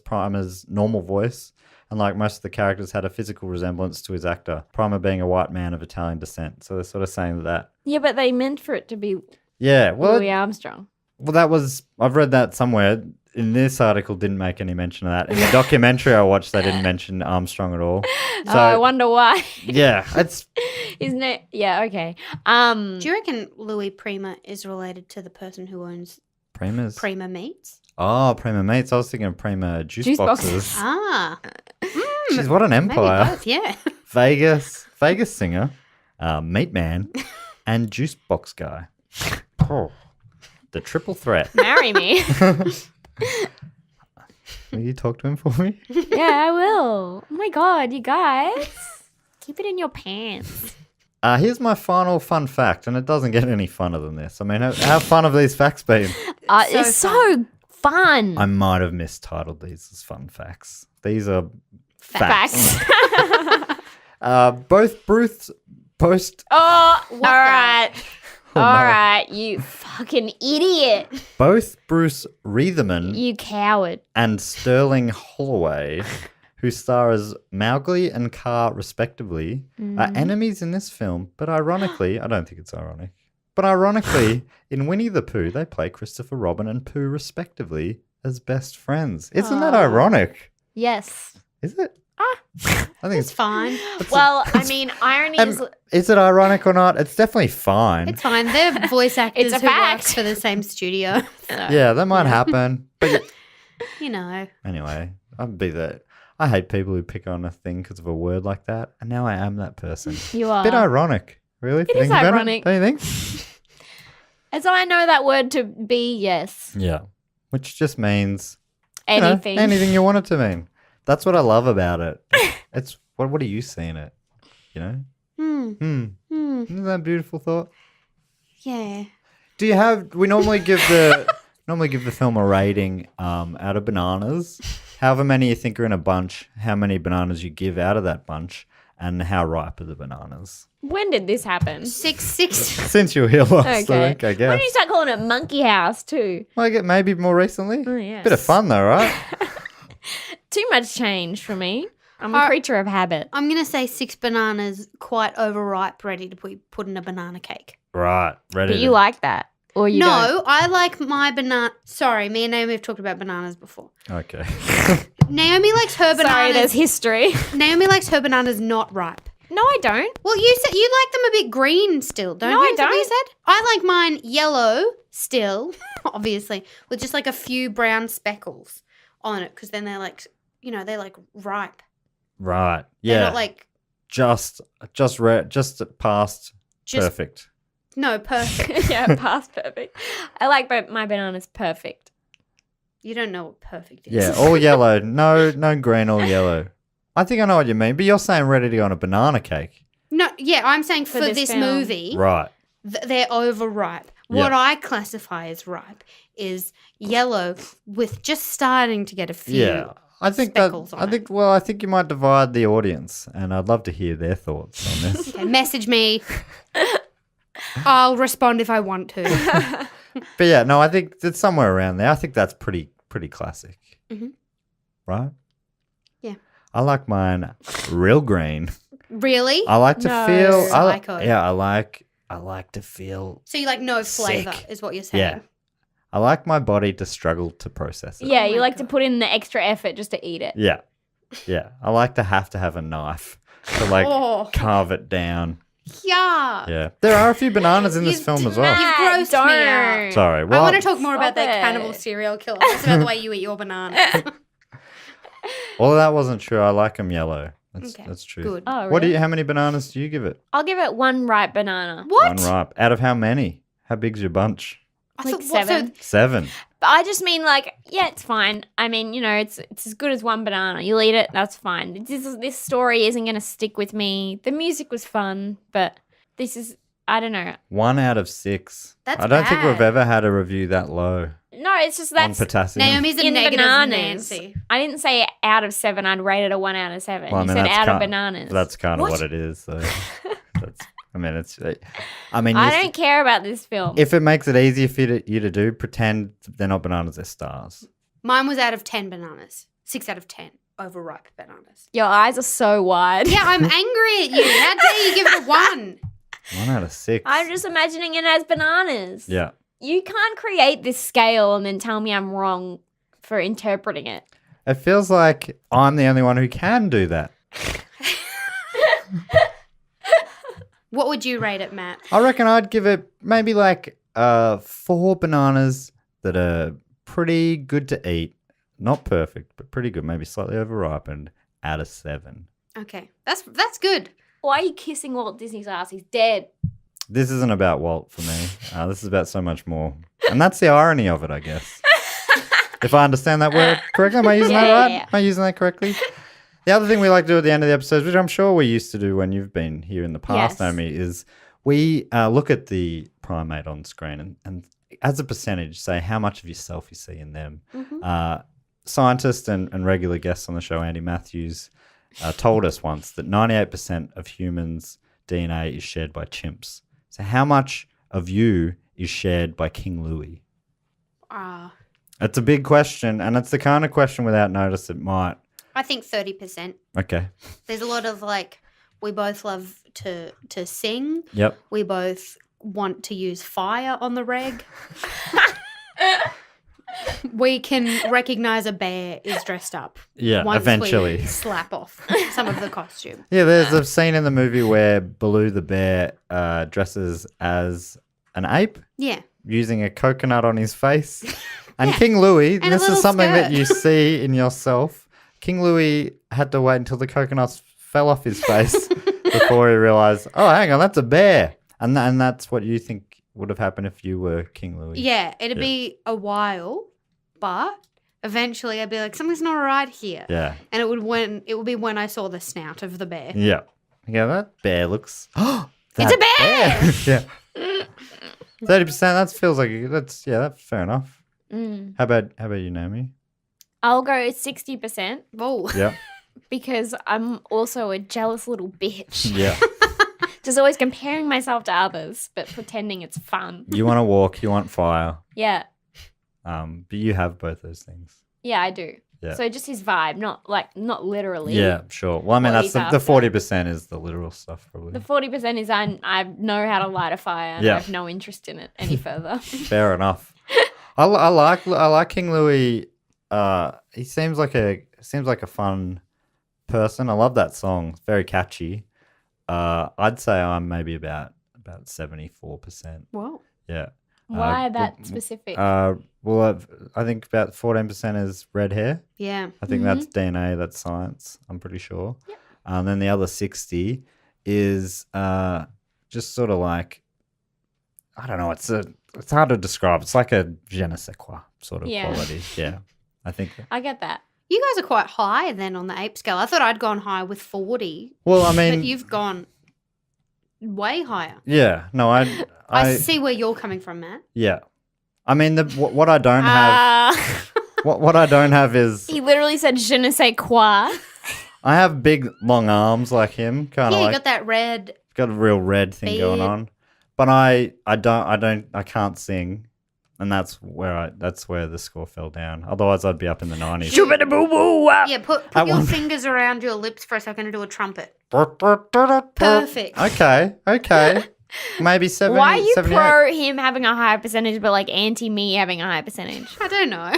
Primer's normal voice, and like most of the characters had a physical resemblance to his actor, Primer being a white man of Italian descent. So they're sort of saying that. Yeah, but they meant for it to be Yeah, well, Louis Armstrong. I've read that somewhere. In this article, didn't make any mention of that. In the documentary I watched, they didn't mention Armstrong at all. So, I wonder why. yeah, it's Isn't it? Yeah, okay. Do you reckon Louis Prima is related to the person who owns Prima's. Prima Meats? Oh, Prima Mates. I was thinking of Prima juice boxes. Ah, Jeez, what an maybe empire. both, yeah. Vegas singer, Meat Man, and juice box guy. Oh, the triple threat. Marry me. Will you talk to him for me? Yeah, I will. Oh my God, you guys. Keep it in your pants. Here's my final fun fact, and it doesn't get any funner than this. I mean, how fun have these facts been? It's so fun. I might have mistitled these as fun facts. These are facts. Both Bruce post. Oh, all right. Oh, All no. right, you fucking idiot. Both Bruce Reitherman You coward. and Sterling Holloway, who star as Mowgli and Kaa respectively, are enemies in this film. But ironically, I don't think it's ironic, but ironically, in Winnie the Pooh, they play Christopher Robin and Pooh respectively as best friends. Isn't that ironic? Yes. Is it? I think It's fine. Well, I mean, irony is... Is it ironic or not? It's definitely fine. It's fine. They're voice actors It's a who work fact. for the same studio. So, Yeah, that might happen. But you know. anyway, I hate people who pick on a thing because of a word like that, and now I am that person. You are. Bit ironic, really. It is ironic. Don't you think? As I know that word to be, yes. Yeah, which just means you know, Anything. anything you want it to mean. That's what I love about it. It's what do you see in it? You know? Isn't that a beautiful thought? Yeah. Do you have? We normally give the normally give the film a rating out of bananas. However many you think are in a bunch, how many bananas you give out of that bunch, and how ripe are the bananas. When did this happen? 6. Since you were here last, I think, I guess. When did you start calling it Monkey House too? Like it maybe more recently. Oh, yeah. Bit of fun though, right? Too much change for me. I'm a creature of habit. I'm going to say 6 bananas, quite overripe, ready to be put in a banana cake. Right. Ready. But you like that? Or you don't? No, I like my banana. Sorry, me and Naomi have talked about bananas before. Okay. Naomi likes her bananas. Sorry, there's history. Naomi likes her bananas not ripe. No, I don't. Well, you said you like them a bit green still, don't No, you? I Is that what you don't. said? I like mine yellow still, obviously, with just like a few brown speckles on it, because then they're like, they're like ripe. Right. They're Yeah. not like just past perfect. no perfect. Yeah, past perfect. I like my bananas perfect. You don't know what perfect is. Yeah, all yellow. No green, all yellow. I think I know what you mean, but you're saying ready to go on a banana cake. No, yeah, I'm saying for this this film. movie, Right. They're overripe. Yeah. What I classify as ripe is yellow with just starting to get a few. Yeah. I think speckles on it. I think you might divide the audience, and I'd love to hear their thoughts on this. Okay, message me. I'll respond if I want to. But yeah, no, I think it's somewhere around there. I think that's pretty classic. Mhm. Right? Yeah. I like mine real green. Really? I like to No. feel. Psycho. I like to feel. So you like no flavour Sick. is what you're saying? Yeah. I like my body to struggle to process it. Yeah, Oh you my like to God. put in the extra effort just to eat it. Yeah. Yeah. I like to have a knife to like Oh. carve it down. Yeah. Yeah. There are a few bananas in this You've film as well. You've grossed me out. Don't. Sorry. I Well, want to talk more about Stop that it. cannibal serial killer. It's about the way you eat your bananas. all of that wasn't true. I like them yellow. Okay, That's true. good. Oh, What do really? you? How many bananas do you give it? I'll give it one ripe banana. What? One ripe. Out of how many? How big's your bunch? I Like thought- what, 7. 7. But I just mean yeah, it's fine. I mean, it's as good as one banana. You'll eat it, that's fine. This story isn't going to stick with me. The music was fun, but this is, I don't know. 1 out of 6. That's I don't think we've bad. ever had a review that low No, it's just on that's potassium. Naomi's a in negative bananas. Nancy. I didn't say out of 7. I'd rate it a 1 out of 7. Well, I You mean, said that's out of kind- bananas. That's kind of What? what it is. So that's. I mean, it's. I mean, I don't care about this film. if it makes it easier for you to do, pretend they're not bananas, they're stars. Mine was out of 10 bananas. 6 out of 10 overripe bananas. Your eyes are so wide. Yeah, I'm angry at you. How dare you give it a 1? 1 out of 6. I'm just imagining it as bananas. Yeah. You can't create this scale and then tell me I'm wrong for interpreting it. It feels like I'm the only one who can do that. What would you rate it, Matt? I reckon I'd give it maybe like 4 bananas that are pretty good to eat. Not perfect, but pretty good. Maybe slightly overripened out of 7. Okay, that's good. Why are you kissing Walt Disney's ass? He's dead. This isn't about Walt for me. This is about so much more. And that's the irony of it, I guess. If I understand that word correctly. Am I using that right? Yeah. Am I using that correctly? The other thing we like to do at the end of the episodes, which I'm sure we used to do when you've been here in the past, Yes. Naomi, is we look at the primate on screen and as a percentage say how much of yourself you see in them. Scientist and regular guests on the show, Andy Matthews, told us once that 98% of humans' DNA is shared by chimps. So how much of you is shared by King Louie? It's a big question, and it's the kind of question without notice it might. I think 30%. Okay. There's a lot of we both love to sing. Yep. We both want to use fire on the reg. We can recognize a bear is dressed up. Yeah, once eventually. we slap off some of the costume. Yeah, there's a scene in the movie where Baloo the bear dresses as an ape Yeah. using a coconut on his face. And King Louie, And a this is little something that skirt. you see in yourself. King Louie had to wait until the coconuts fell off his face before he realized, oh, hang on, that's a bear. And that's what you think would have happened if you were King Louie. Yeah, it'd be a while, but eventually I'd be like, something's not right here. Yeah. And it would be when I saw the snout of the bear. Yeah. Yeah, that bear looks. It's a bear! Yeah. 30%. That feels like that's fair enough. How about you, Naomi? I'll go 60% Whoa. Yeah. because I'm also a jealous little bitch. Yeah. Just always comparing myself to others, but pretending it's fun. You want to walk, you want fire. Yeah. But you have both those things. Yeah, I do. Yeah. So just his vibe, not literally. Yeah, sure. Well, I mean, What that's he's the after. 40% is the literal stuff, probably. The 40% is I know how to light a fire and Yeah. I have no interest in it any further. Fair enough. I like King Louie. He seems like a fun person. I love that song. It's very catchy. I'd say I'm maybe about 74%. Whoa. Yeah. Why that specific? Well, I think about 14% is red hair. Yeah. I think that's DNA, that's science, I'm pretty sure. Yep. And then the other 60 is just sort of like, I don't know, it's hard to describe. It's like a je ne sais quoi sort of quality. Yeah, I think. I get that. You guys are quite high then on the ape scale. I thought I'd gone high with 40. Well, I mean. But you've gone way higher. Yeah, no, I see where you're coming from, Matt. Yeah. I mean, what I don't have, what I don't have is, He literally said je ne sais quoi. I have big, long arms like him, kind of Yeah, you like, got that red. got a real red thing going beard. on. But I can't sing, and that's where the score fell down. Otherwise, I'd be up in the 90s. Yeah, put I your want- fingers around your lips for a second and do a trumpet. Perfect. Okay. Maybe 70. Why are you 78. pro him having a higher percentage, but like anti me having a high percentage? I don't know.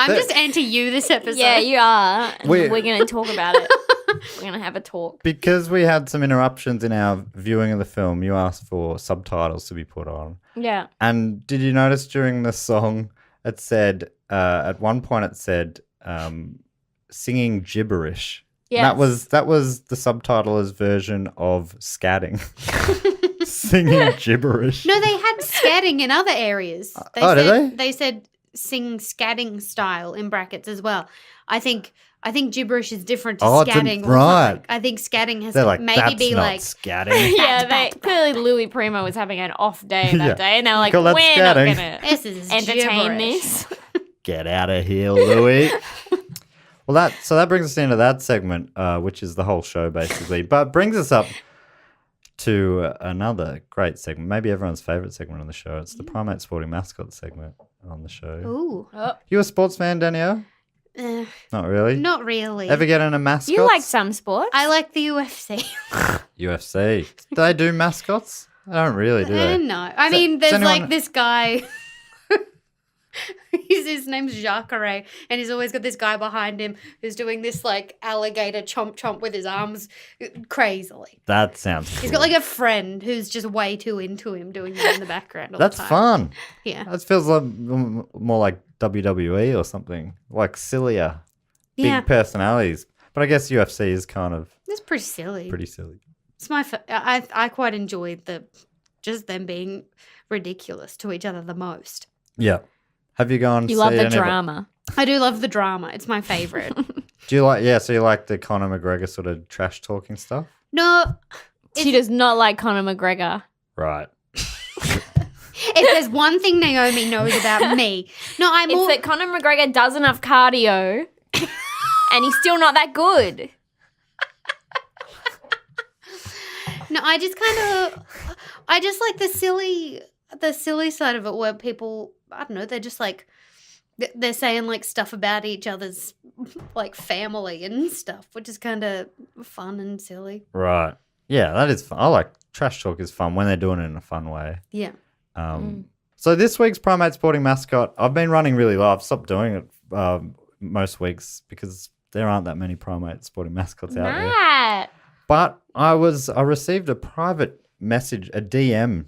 I'm just anti you this episode. Yeah, you are. We're going to talk about it. We're going to have a talk. Because we had some interruptions in our viewing of the film, you asked for subtitles to be put on. Yeah. And did you notice during the song, it said, at one point it said, singing gibberish. Yeah. That was the subtitler's version of scatting. Singing gibberish. No, they had scatting in other areas. Did they? They said sing scatting style in brackets as well. I think gibberish is different to scatting. Right. I think scatting has They're to like, maybe that's be not like scatting. Yeah, clearly Louis Primo was having an off day that Yeah. day, and they're like, Call we're that not scatting." going to this is entertain gibberish. this. Get out of here, Louie. Well, that brings us into that segment, which is the whole show basically, but brings us up to another great segment, maybe everyone's favorite segment on the show. It's the Primate Sporting Mascot segment on the show. Ooh. You a sports fan, Danielle? Not really. Not really. Ever get into mascots? You like some sports? I like the UFC. UFC. Do they do mascots? I don't really, do they? No. I So- mean, does there's anyone- like this guy. His name's Jacare, and he's always got this guy behind him who's doing this like alligator chomp chomp with his arms crazily. That sounds cool. He's got like a friend who's just way too into him doing that in the background all That's the time. fun. Yeah. That feels like more like WWE or something, like sillier, Yeah. big personalities. But I guess UFC is kind of It's pretty silly. pretty silly. It's I quite enjoy just them being ridiculous to each other the most. Yeah. Have you gone? You love see the any of it? drama. I do love the drama. It's my favorite. Do you like? Yeah. So you like the Conor McGregor sort of trash talking stuff, No, She does not like Conor McGregor. right? if there's one thing Naomi knows about me, no, I'm It's all, that Conor McGregor does enough cardio and he's still not that good. no, I just like the silly side of it where people, I don't know, they're just like, they're saying like stuff about each other's like family and stuff, which is kind of fun and silly. Right. Yeah, that is fun. I like trash talk is fun when they're doing it in a fun way. Yeah. So this week's Primate Sporting Mascot, I've been running really low. I've stopped doing it most weeks because there aren't that many Primate Sporting Mascots out there. Matt. But I received a private message, a DM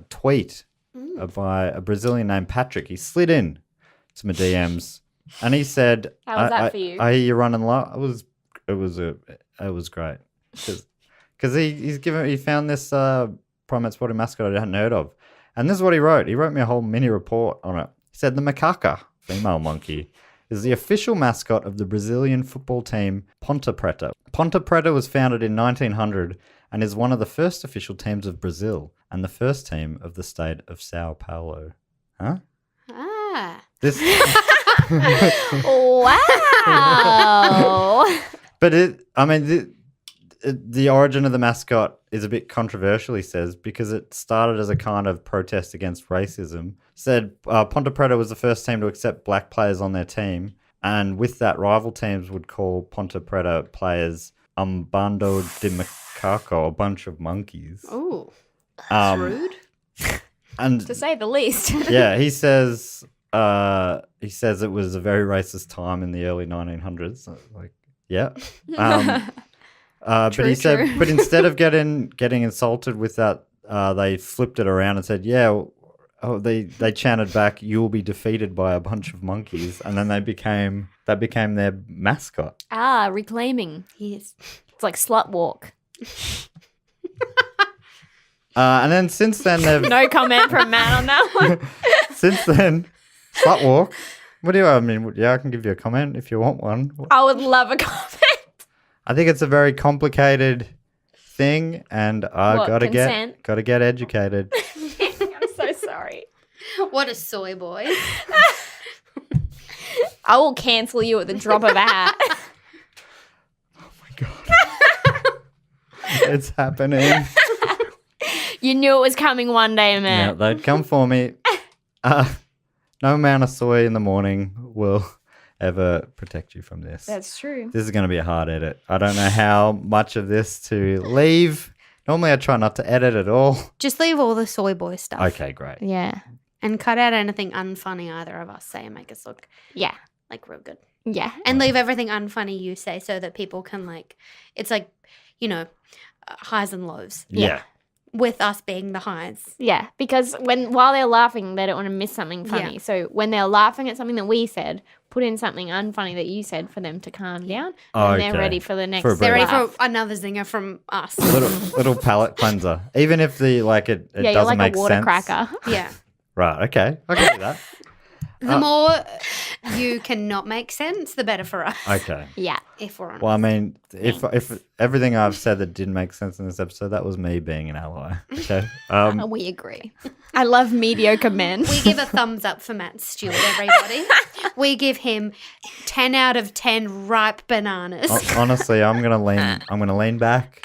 tweet by a Brazilian named Patrick. He slid in to my DMs and he said, How was that for you? I hear you running low. It was great because he found this Primate Sporting Mascot I hadn't heard of. And this is what he wrote. He wrote me a whole mini report on it. He said the macaca, female monkey, is the official mascot of the Brazilian football team Ponte Preta. Ponte Preta was founded in 1900 and is one of the first official teams of Brazil and the first team of the state of Sao Paulo. Huh? Ah. This, Wow. but the origin of the mascot is a bit controversial, he says, because it started as a kind of protest against racism. Said Ponte Preta was the first team to accept black players on their team, and with that, rival teams would call Ponte Preta players bando de macaco, a bunch of monkeys. Oh, that's rude. And To say the least. yeah, he says it was a very racist time in the early 1900s. Like, yeah. But he said, true. but instead of getting insulted with that, they flipped it around and said, yeah. They chanted back, "You'll be defeated by a bunch of monkeys," and then that became their mascot. Reclaiming. Yes. It's like slut walk. And then since then they've No comment from Matt on that one. since then slut walk. What do you? I mean, yeah, I can give you a comment if you want one. I would love a comment. I think it's a very complicated thing, and I What, gotta consent? get educated. I'm so sorry. What a soy boy. I will cancel you at the drop of a hat. It's happening. You knew it was coming one day, Yeah, man. they'd come for me. No amount of soy in the morning will ever protect you from this. That's true. This is going to be a hard edit. I don't know how much of this to leave. Normally I try not to edit at all. Just leave all the soy boy stuff. Okay, great. Yeah. And cut out anything unfunny either of us say and make us look Yeah. like real good. Yeah. And leave everything unfunny you say so that people can it's like, highs and lows. Yeah. With us being the highs. Yeah. Because while they're laughing, they don't want to miss something funny. Yeah. So when they're laughing at something that we said, put in something unfunny that you said for them to calm down. Oh, And they're okay. ready for the next For a break. They're ready laugh. for another zinger from us. Little palate cleanser. Even if it Yeah, you're doesn't like make a water sense. cracker. Yeah. Right, okay. I can do that. The more you cannot make sense, the better for us. Okay. Yeah. If we're on. Well, I mean, if everything I've said that didn't make sense in this episode, that was me being an ally. Okay. We agree. I love mediocre men. We give a thumbs up for Matt Stewart, everybody. We give him 10 out of 10 ripe bananas. Honestly, I'm gonna lean back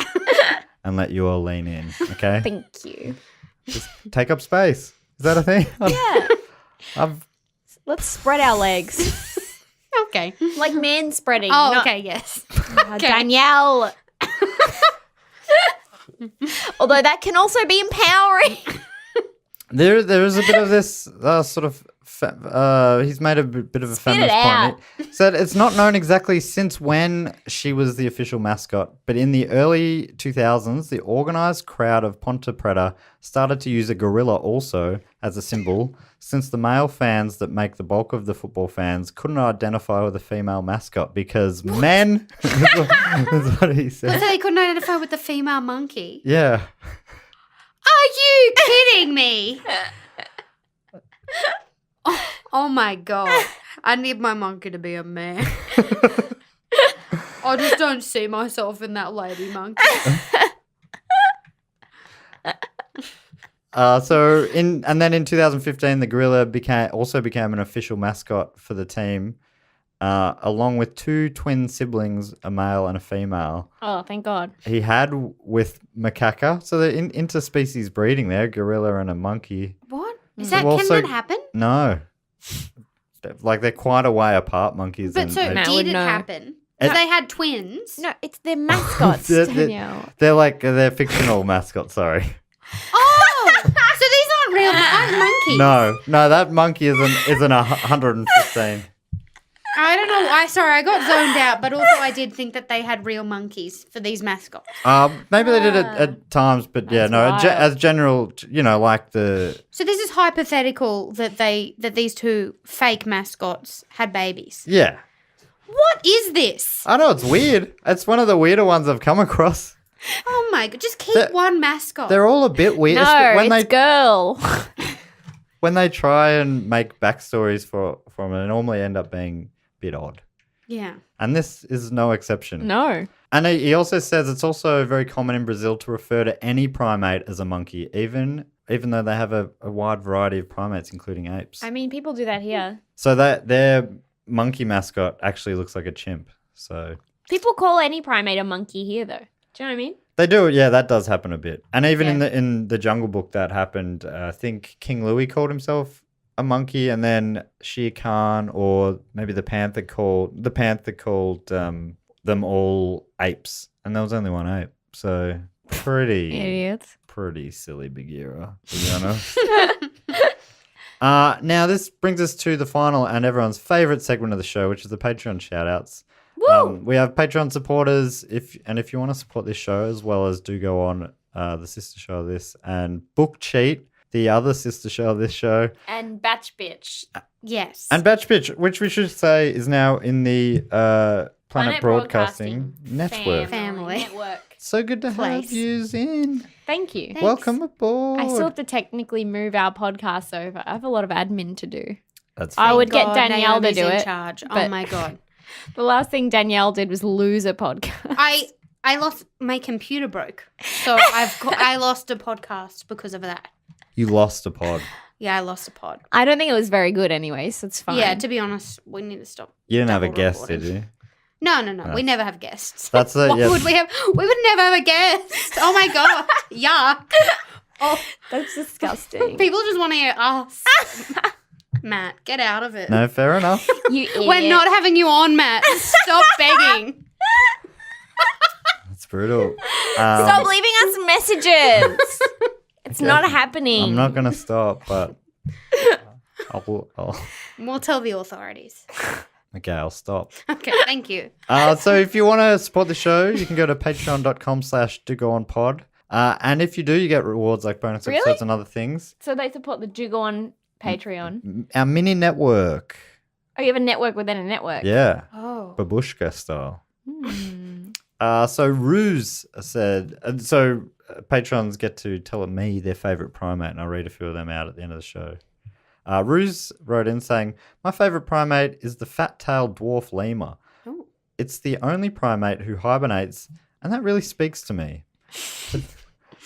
and let you all lean in. Okay. Thank you. Just take up space. Is that a thing? Yeah. Let's spread our legs. Okay. Like man spreading. Oh, not- okay, yes. Danielle. Although that can also be empowering. There is a bit of this sort of. He's made a bit of a Spit it feminist out. point. He said it's not known exactly since when she was the official mascot, but in the early 2000s, the organised crowd of Ponte Preta started to use a gorilla also as a symbol, since the male fans that make the bulk of the football fans couldn't identify with a female mascot because men. That's what he So said. they couldn't identify with the female monkey. Yeah. Are you kidding me? Oh my God. I need my monkey to be a man. I just don't see myself in that lady monkey. And then in 2015, the gorilla became an official mascot for the team, along with two twin siblings, a male and a female. Oh, thank God. He had with macaca, so they're interspecies breeding there, gorilla and a monkey. What? Is So that, also- can that happen? No, like they're quite a way apart, monkeys. But and so No, did it no. happen? Because they had twins. No, it's their mascots, They're- Danielle. they're fictional mascots. Sorry. Oh! So these aren't real monkeys. No, that monkey isn't 115. I don't know. I got zoned out, but also I did think that they had real monkeys for these mascots. Maybe they did it at times, but yeah, That's no. wild. As general, like the. So this is hypothetical that these two fake mascots had babies. Yeah. What is this? I know, it's weird. It's one of the weirder ones I've come across. Oh my God! Just keep They're- one mascot. They're all a bit weird. No, when it's girl. when they try and make backstories from it, they normally end up being a bit odd. Yeah. And this is no exception. No. And he also says it's also very common in Brazil to refer to any primate as a monkey, even even though they have a wide variety of primates, including apes. I mean, people do that here. So that their monkey mascot actually looks like a chimp. So People call any primate a monkey here, though. Do you know what I mean? they do, yeah, that does happen a bit. And even in the Jungle Book that happened, I think King Louie called himself a monkey, and then Shere Khan or maybe the panther called them all apes, and there was only one ape. So Idiots. pretty silly Bagheera, to be honest. Now this brings us to the final and everyone's favorite segment of the show, which is the Patreon shout-outs. Woo! We have Patreon supporters. If you want to support this show, as well as Do Go On, the sister show of this, and Book Cheat, the other sister show of this show, And Batch Bitch. Yes. and Batch Bitch, which we should say is now in the Planet Broadcasting Network. Family. Network. So good to have Place. yous in. Thank you. Thanks. Welcome aboard. I still have to technically move our podcast over. I have a lot of admin to do. That's I fine. would get God, Danielle to Naomi's do in it. charge. Oh but- my God. The last thing Danielle did was lose a podcast. I lost, my computer broke. So I lost a podcast because of that. You lost a pod. Yeah, I lost a pod. I don't think it was very good anyway, so it's fine. Yeah, to be honest, we need to stop. You didn't have a double guest, recording. did you? No. We never have guests. That's it. What Yeah. would we have? We would never have a guest. Oh my God. Yuck. Oh, That's disgusting. people just want to hear us. Matt, get out of it. No, fair enough. You idiot. We're not having you on, Matt. Stop begging. That's brutal. Stop leaving us messages. It's not happening. I'm not going to stop, but I'll We'll tell the authorities. okay, I'll stop. Okay, thank you. So if you want to support the show, you can go to patreon.com/dogoonpod. And if you do, you get rewards like bonus Really? episodes and other things. So they support the Jiggle on Patreon. Our mini network. Oh, you have a network within a network. Yeah. Oh. Babushka style. Hmm. So Ruse said, so patrons get to tell me their favourite primate, and I'll read a few of them out at the end of the show. Ruse wrote in saying, my favourite primate is the fat-tailed dwarf lemur. Ooh. It's the only primate who hibernates, and that really speaks to me.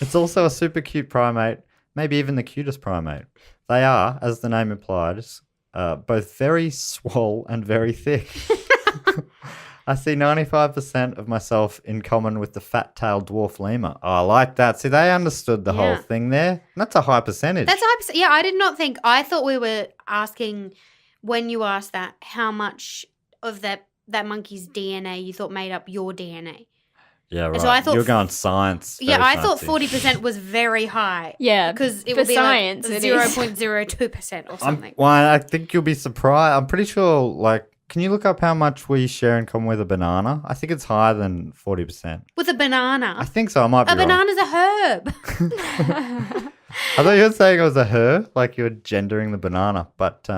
It's also a super cute primate, maybe even the cutest primate. They are, as the name implies, both very swole and very thick. I see 95% of myself in common with the fat-tailed dwarf lemur. Oh, I like that. See, they understood the whole Yeah. thing there. And that's a high percentage. That's 100%. Yeah, I did not think. I thought we were asking, when you asked that, how much of that monkey's DNA you thought made up your DNA. Yeah, right. So I thought You're going science. Yeah, very I thought sciencey. 40% was very high. Yeah, Because it for would be science, like it is. 0.02% or something. Well, I think you'll be surprised. I'm pretty sure, like, can you look up how much we share in common with a banana? I think it's higher than 40%. With a banana. I think so. I might be A wrong. banana's a herb. I thought you were saying it was a her, like you were gendering the banana, but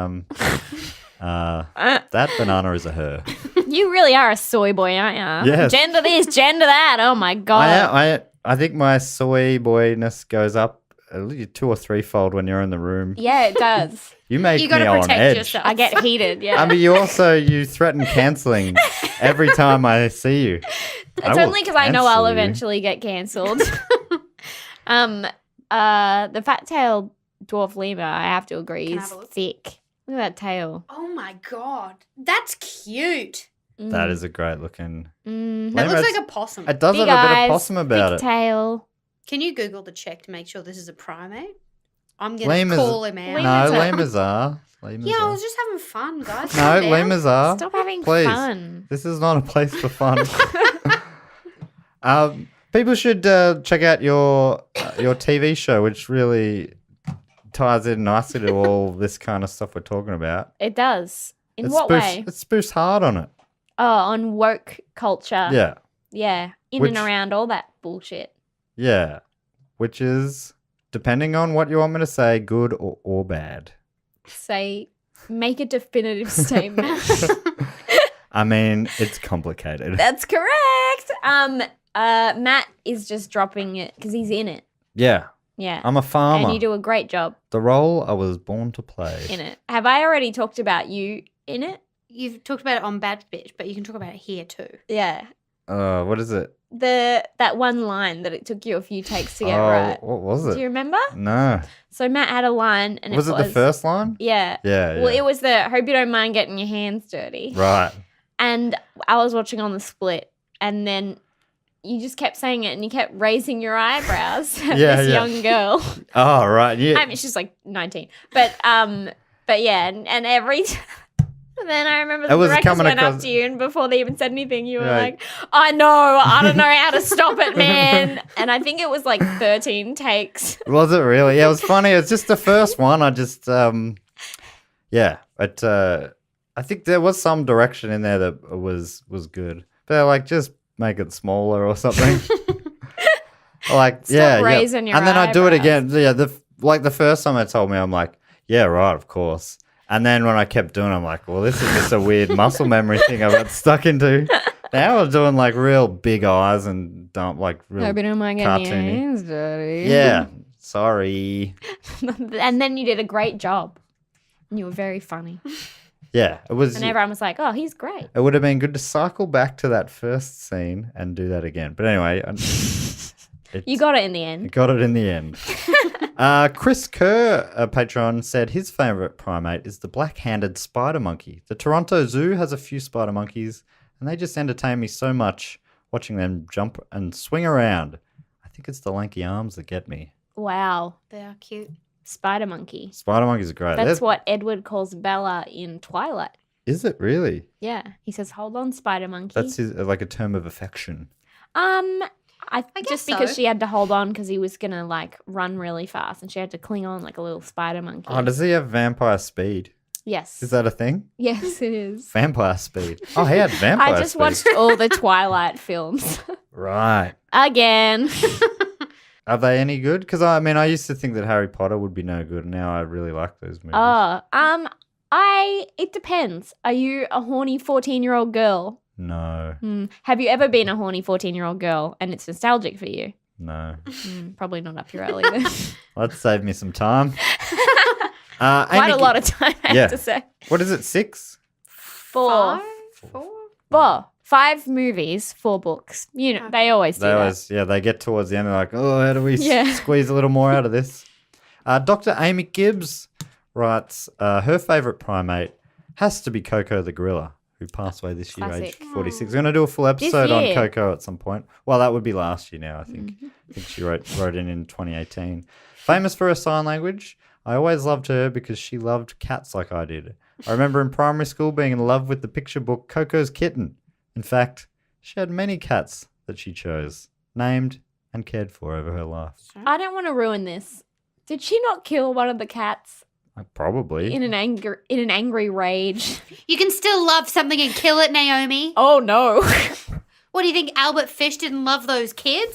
that banana is a her. You really are a soy boy, aren't you? Yes. Gender this, gender that. Oh my god. I think my soy boyness goes up at least 2 or 3-fold when you're in the room. Yeah, it does. You make You me got to on protect edge. yourself. I get heated. Yeah. I mean, you threaten cancelling every time I see you. It's only because I know I'll eventually get cancelled. The fat-tailed dwarf lemur, I have to agree, Can I is have a look? thick. Look at that tail. Oh my God. That's cute. That is a great looking. Mm. That Lemur, looks it's- like a possum. It does Big have a bit eyes, of possum about thick it. tail. Can you Google the check to make sure this is a primate? I'm going to Lemurs- call him out. No, Lemurs are- lemurs are. Lemurs Yeah, I are. was just having fun, guys. No, Calm down. lemurs are. Stop having Please. fun. This is not a place for fun. People should check out your TV show, which really ties in nicely to all this kind of stuff we're talking about. It does. In It what spoofs- way? It spoofs hard on it. Oh, on woke culture. Yeah, Yeah. In Which- and around all that bullshit. yeah. Which is, depending on what you want me to say, good or bad. Say, make a definitive statement. I mean, it's complicated. That's correct. Matt is just dropping it because he's in it. Yeah, Yeah. I'm a farmer. And you do a great job The role I was born to play. in it. Have I already talked about you in it? You've talked about it on Bad Bitch, but you can talk about it here too. Yeah. What is it? That one line that it took you a few takes to get right. What was it? Do you remember? No. So Matt had a line, and Was it the first line? Yeah. Yeah. Well, it was the "Hope you don't mind getting your hands dirty." Right. And I was watching on the split, and then you just kept saying it, and you kept raising your eyebrows at this young girl. Oh, right. Yeah. I mean, she's like 19, but yeah, and every. And then I remember the directors went up to you, and before they even said anything, you were like, I know, I don't know how to stop it, man. And I think it was like 13 takes. Was it really? Yeah, it was funny. It's just the first one. I just, but I think there was some direction in there that was good. But they're like, just make it smaller or something. Stop raising your and then I do it eyebrows. again. Yeah, the first time they told me, I'm like, yeah, right, of course. And then when I kept doing it, I'm like, well, this is just a weird muscle memory thing I got stuck into. Now I'm doing like real big eyes and real cartoony. Dirty. Yeah, sorry. And then you did a great job. You were very funny. Yeah, it was. And everyone was like, oh, he's great. It would have been good to cycle back to that first scene and do that again. But anyway. You got it in the end. Got it in the end. Chris Kerr, a patron, said his favourite primate is the black-handed spider monkey. The Toronto Zoo has a few spider monkeys, and they just entertain me so much watching them jump and swing around. I think it's the lanky arms that get me. Wow. They are cute. Spider monkey. Spider monkeys are great. That's what Edward calls Bella in Twilight. Is it really? Yeah. He says, hold on, spider monkey. That's like a term of affection. I guess just because so. she had to hold on because he was going to like run really fast and she had to cling on like a little spider monkey. Oh, does he have vampire speed? Yes. Is that a thing? Yes, it is. Vampire speed. Oh, he had vampire speed. I just watched all the Twilight films. Right. Again. Are they any good? Because I used to think that Harry Potter would be no good. Now I really like those movies. It depends. Are you a horny 14-year-old girl? No. Have you ever been a horny 14-year-old girl and it's nostalgic for you? No. Probably not up your alley then. Let's save me some time. Quite a lot of time, I have to say. What is it, 6? 4. 4? 5 movies, 4 books. You know, they always do that. They get towards the end, they're like, oh, how do we squeeze a little more out of this? Dr. Amy Gibbs writes, her favourite primate has to be Coco the gorilla, who passed away this year, Classic. age 46. We're going to do a full episode on Coco at some point. Well, that would be last year now, I think. I think she wrote in 2018. Famous for her sign language, I always loved her because she loved cats like I did. I remember in primary school being in love with the picture book Coco's Kitten. In fact, she had many cats that she chose, named and cared for over her life. I don't want to ruin this. Did she not kill one of the cats? Probably. In an angry rage. You can still love something and kill it, Naomi. Oh, no. What do you think, Albert Fish didn't love those kids?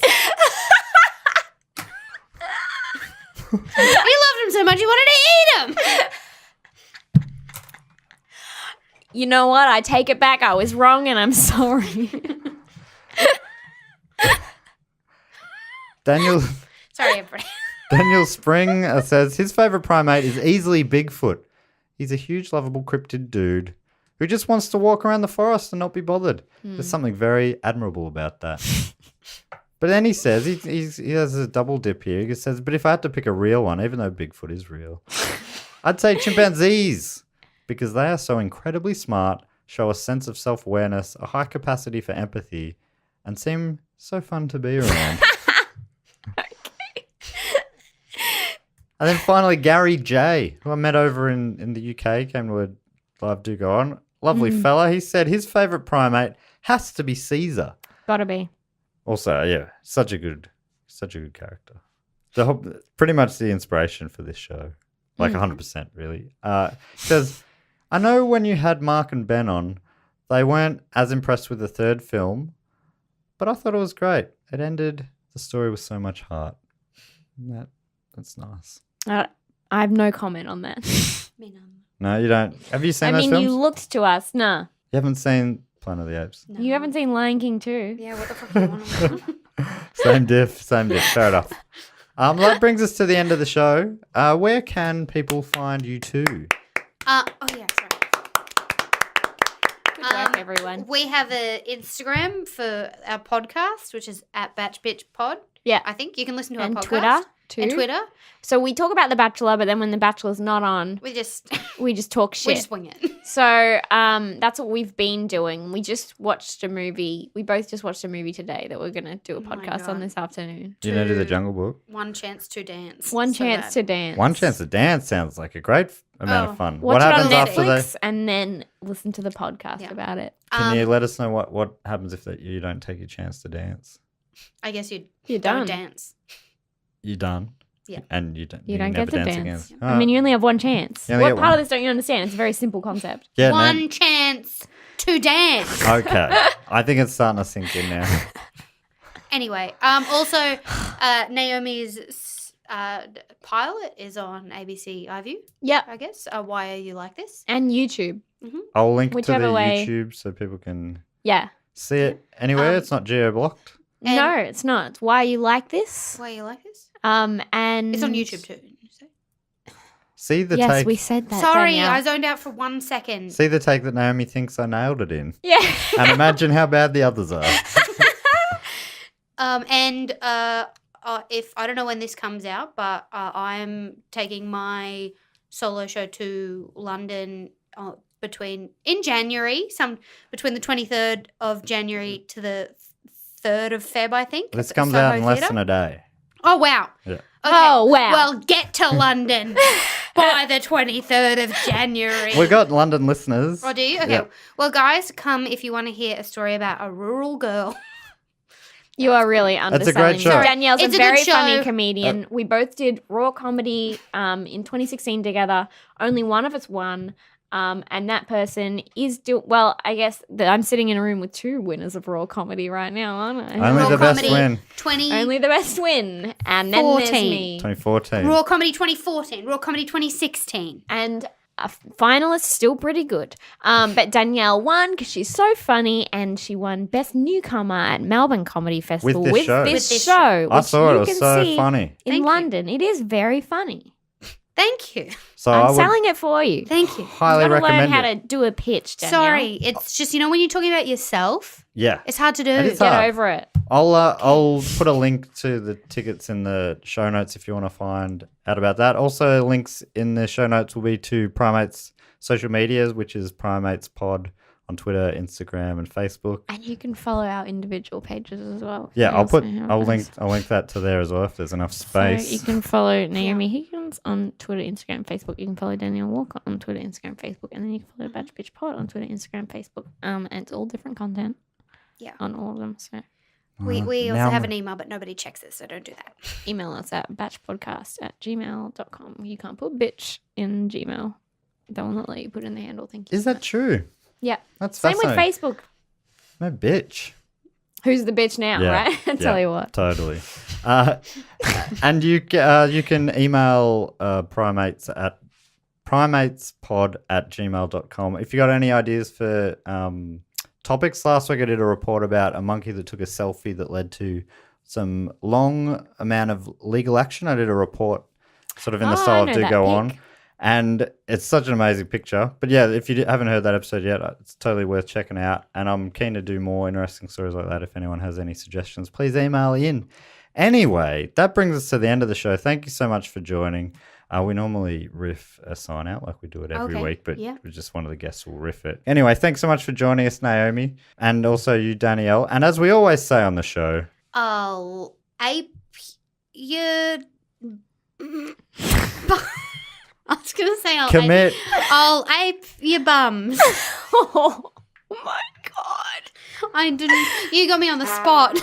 He loved them so much he wanted to eat them. You know what? I take it back. I was wrong and I'm sorry. Daniel Sorry, everybody. Daniel Spring says his favourite primate is easily Bigfoot. He's a huge, lovable cryptid dude who just wants to walk around the forest and not be bothered. There's something very admirable about that. But then he says, he has a double dip here. He says, but if I had to pick a real one, even though Bigfoot is real, I'd say chimpanzees because they are so incredibly smart, show a sense of self-awareness, a high capacity for empathy, and seem so fun to be around. And then finally, Gary J, who I met over in the UK, came to a live do go on. Lovely fella. He said his favourite primate has to be Caesar. Gotta be. Also, yeah, such a good character. Pretty much the inspiration for this show. Like 100%, really. He says, I know when you had Mark and Ben on, they weren't as impressed with the third film, but I thought it was great. It ended the story with so much heart. That's nice. I have no comment on that. Me none. No, you don't. Have you seen those films? You looked to us. Nah. You haven't seen Planet of the Apes? No. You haven't seen Lion King 2. Yeah, what the fuck do you want? Same diff. Fair enough. That brings us to the end of the show. Where can people find you too? Oh, yeah, sorry. Good work, everyone. We have an Instagram for our podcast, which is at BatchBitchPod. Yeah. I think you can listen to our And podcast. Twitter, too. And Twitter. So we talk about The Bachelor, but then when The Bachelor's not on, We just talk shit. we just wing it. So that's what we've been doing. We just watched a movie. We both just watched a movie today that we're going to do a my podcast God. on this afternoon. Do you know do the Jungle Book? One chance to dance. One So Chance bad. to Dance. One Chance to Dance sounds like a great amount of fun. Watch what it happens on after Netflix they? and then listen to the podcast Yeah. about it. Can you let us know what happens if you don't take your chance to dance? I guess you You're don't done. dance. You done? Yeah. And you don't. You don't never get to dance. dance. Again. I mean, you only have one chance. You only What get part one. of this don't you understand? It's a very simple concept. yeah, no- One chance to dance. Okay. I think it's starting to sink in now. Anyway, also, Naomi's pilot is on ABC iView, Yep. I guess. Why Are You Like This? And YouTube. I'll link to Whichever the way. YouTube so people can Yeah. see it anywhere. It's not geo-blocked. And- No, it's not. It's Why You Like This. Why You Like This? And It's on YouTube too. didn't you say? See the Yes, take. we said that. Sorry, Danielle. I zoned out for 1 second. See the take that Naomi thinks I nailed it in. Yeah. And imagine how bad the others are. If I don't know when this comes out, but I'm taking my solo show to London between January, between the 23rd of January to the 3rd of Feb, I think. This at the comes Soho out in less Theatre. than a day. Oh wow! Yeah. Okay. Oh, wow. Well, get to London by the 23rd of January. We've got London listeners. Oh, do you? Okay. Yeah. Well, guys, come if you want to hear a story about a rural girl. You are really It's a underselling. great show. So Danielle's It's a a good very show. funny comedian. We both did raw comedy in 2016 together. Only one of us won. And that person is well, I guess that I'm sitting in a room with two winners of raw comedy right now, aren't I? Only Raw the best comedy win. 20. Only the best win. And then there's 14. me. 2014. Raw Comedy 2014, Raw Comedy 2016. And a finalist still pretty good. But Danielle won because she's so funny, and she won Best Newcomer at Melbourne Comedy Festival With this show. this With this show. I which saw it. you It was can so see funny. in Thank you. London. It is very funny. Thank you. So I I'm would selling it for you. Thank you. highly You've got to learn recommend how it. to do a pitch, Danielle. Sorry, it's just, when you're talking about yourself, Yeah. it's hard to do. It is Get hard. over it. I'll put a link to the tickets in the show notes if you want to find out about that. Also, links in the show notes will be to Primates' social medias, which is Primates Pod on Twitter, Instagram, and Facebook. And you can follow our individual pages as well. Yeah, You I'll also have I'll those. link that to there as well if there's enough So space. you can follow Naomi Higgins on Twitter, Instagram, Facebook. You can follow Danielle Walker on Twitter, Instagram, Facebook, and then you can follow Batch Bitch Pod on Twitter, Instagram, Facebook. And it's all different content. Yeah. On all of them. So We also now have I'm- an email, but nobody checks it, so don't do that. email us at batchpodcast@gmail.com. You can't put bitch in Gmail. That will not let you put in the handle. Thank you. Is that true? Yeah. That's Same with fascinating. Facebook. No bitch. Who's the bitch now, Yeah, right? I tell yeah, you what. Totally. And you can email primates at primatespod@gmail.com. If you got any ideas for topics, last week I did a report about a monkey that took a selfie that led to some long amount of legal action. I did a report sort of in the Oh, I style know of Do that Go pic. On. And it's such an amazing picture. But yeah, if you haven't heard that episode yet, it's totally worth checking out. And I'm keen to do more interesting stories like that. If anyone has any suggestions, please email in. Anyway, that brings us to the end of the show. Thank you so much for joining. We normally riff a sign out like we do it every Okay, week, but yeah. just one of the guests will riff it. Anyway, thanks so much for joining us, Naomi, and also you, Danielle. And as we always say on the show, I'll ape your... I was going to say commit. I'll ape your bums. Oh my God. I didn't... You got me on the spot.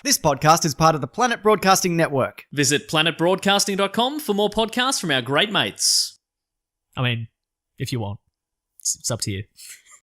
This podcast is part of the Planet Broadcasting Network. Visit planetbroadcasting.com for more podcasts from our great mates. I mean, if you want. It's up to you.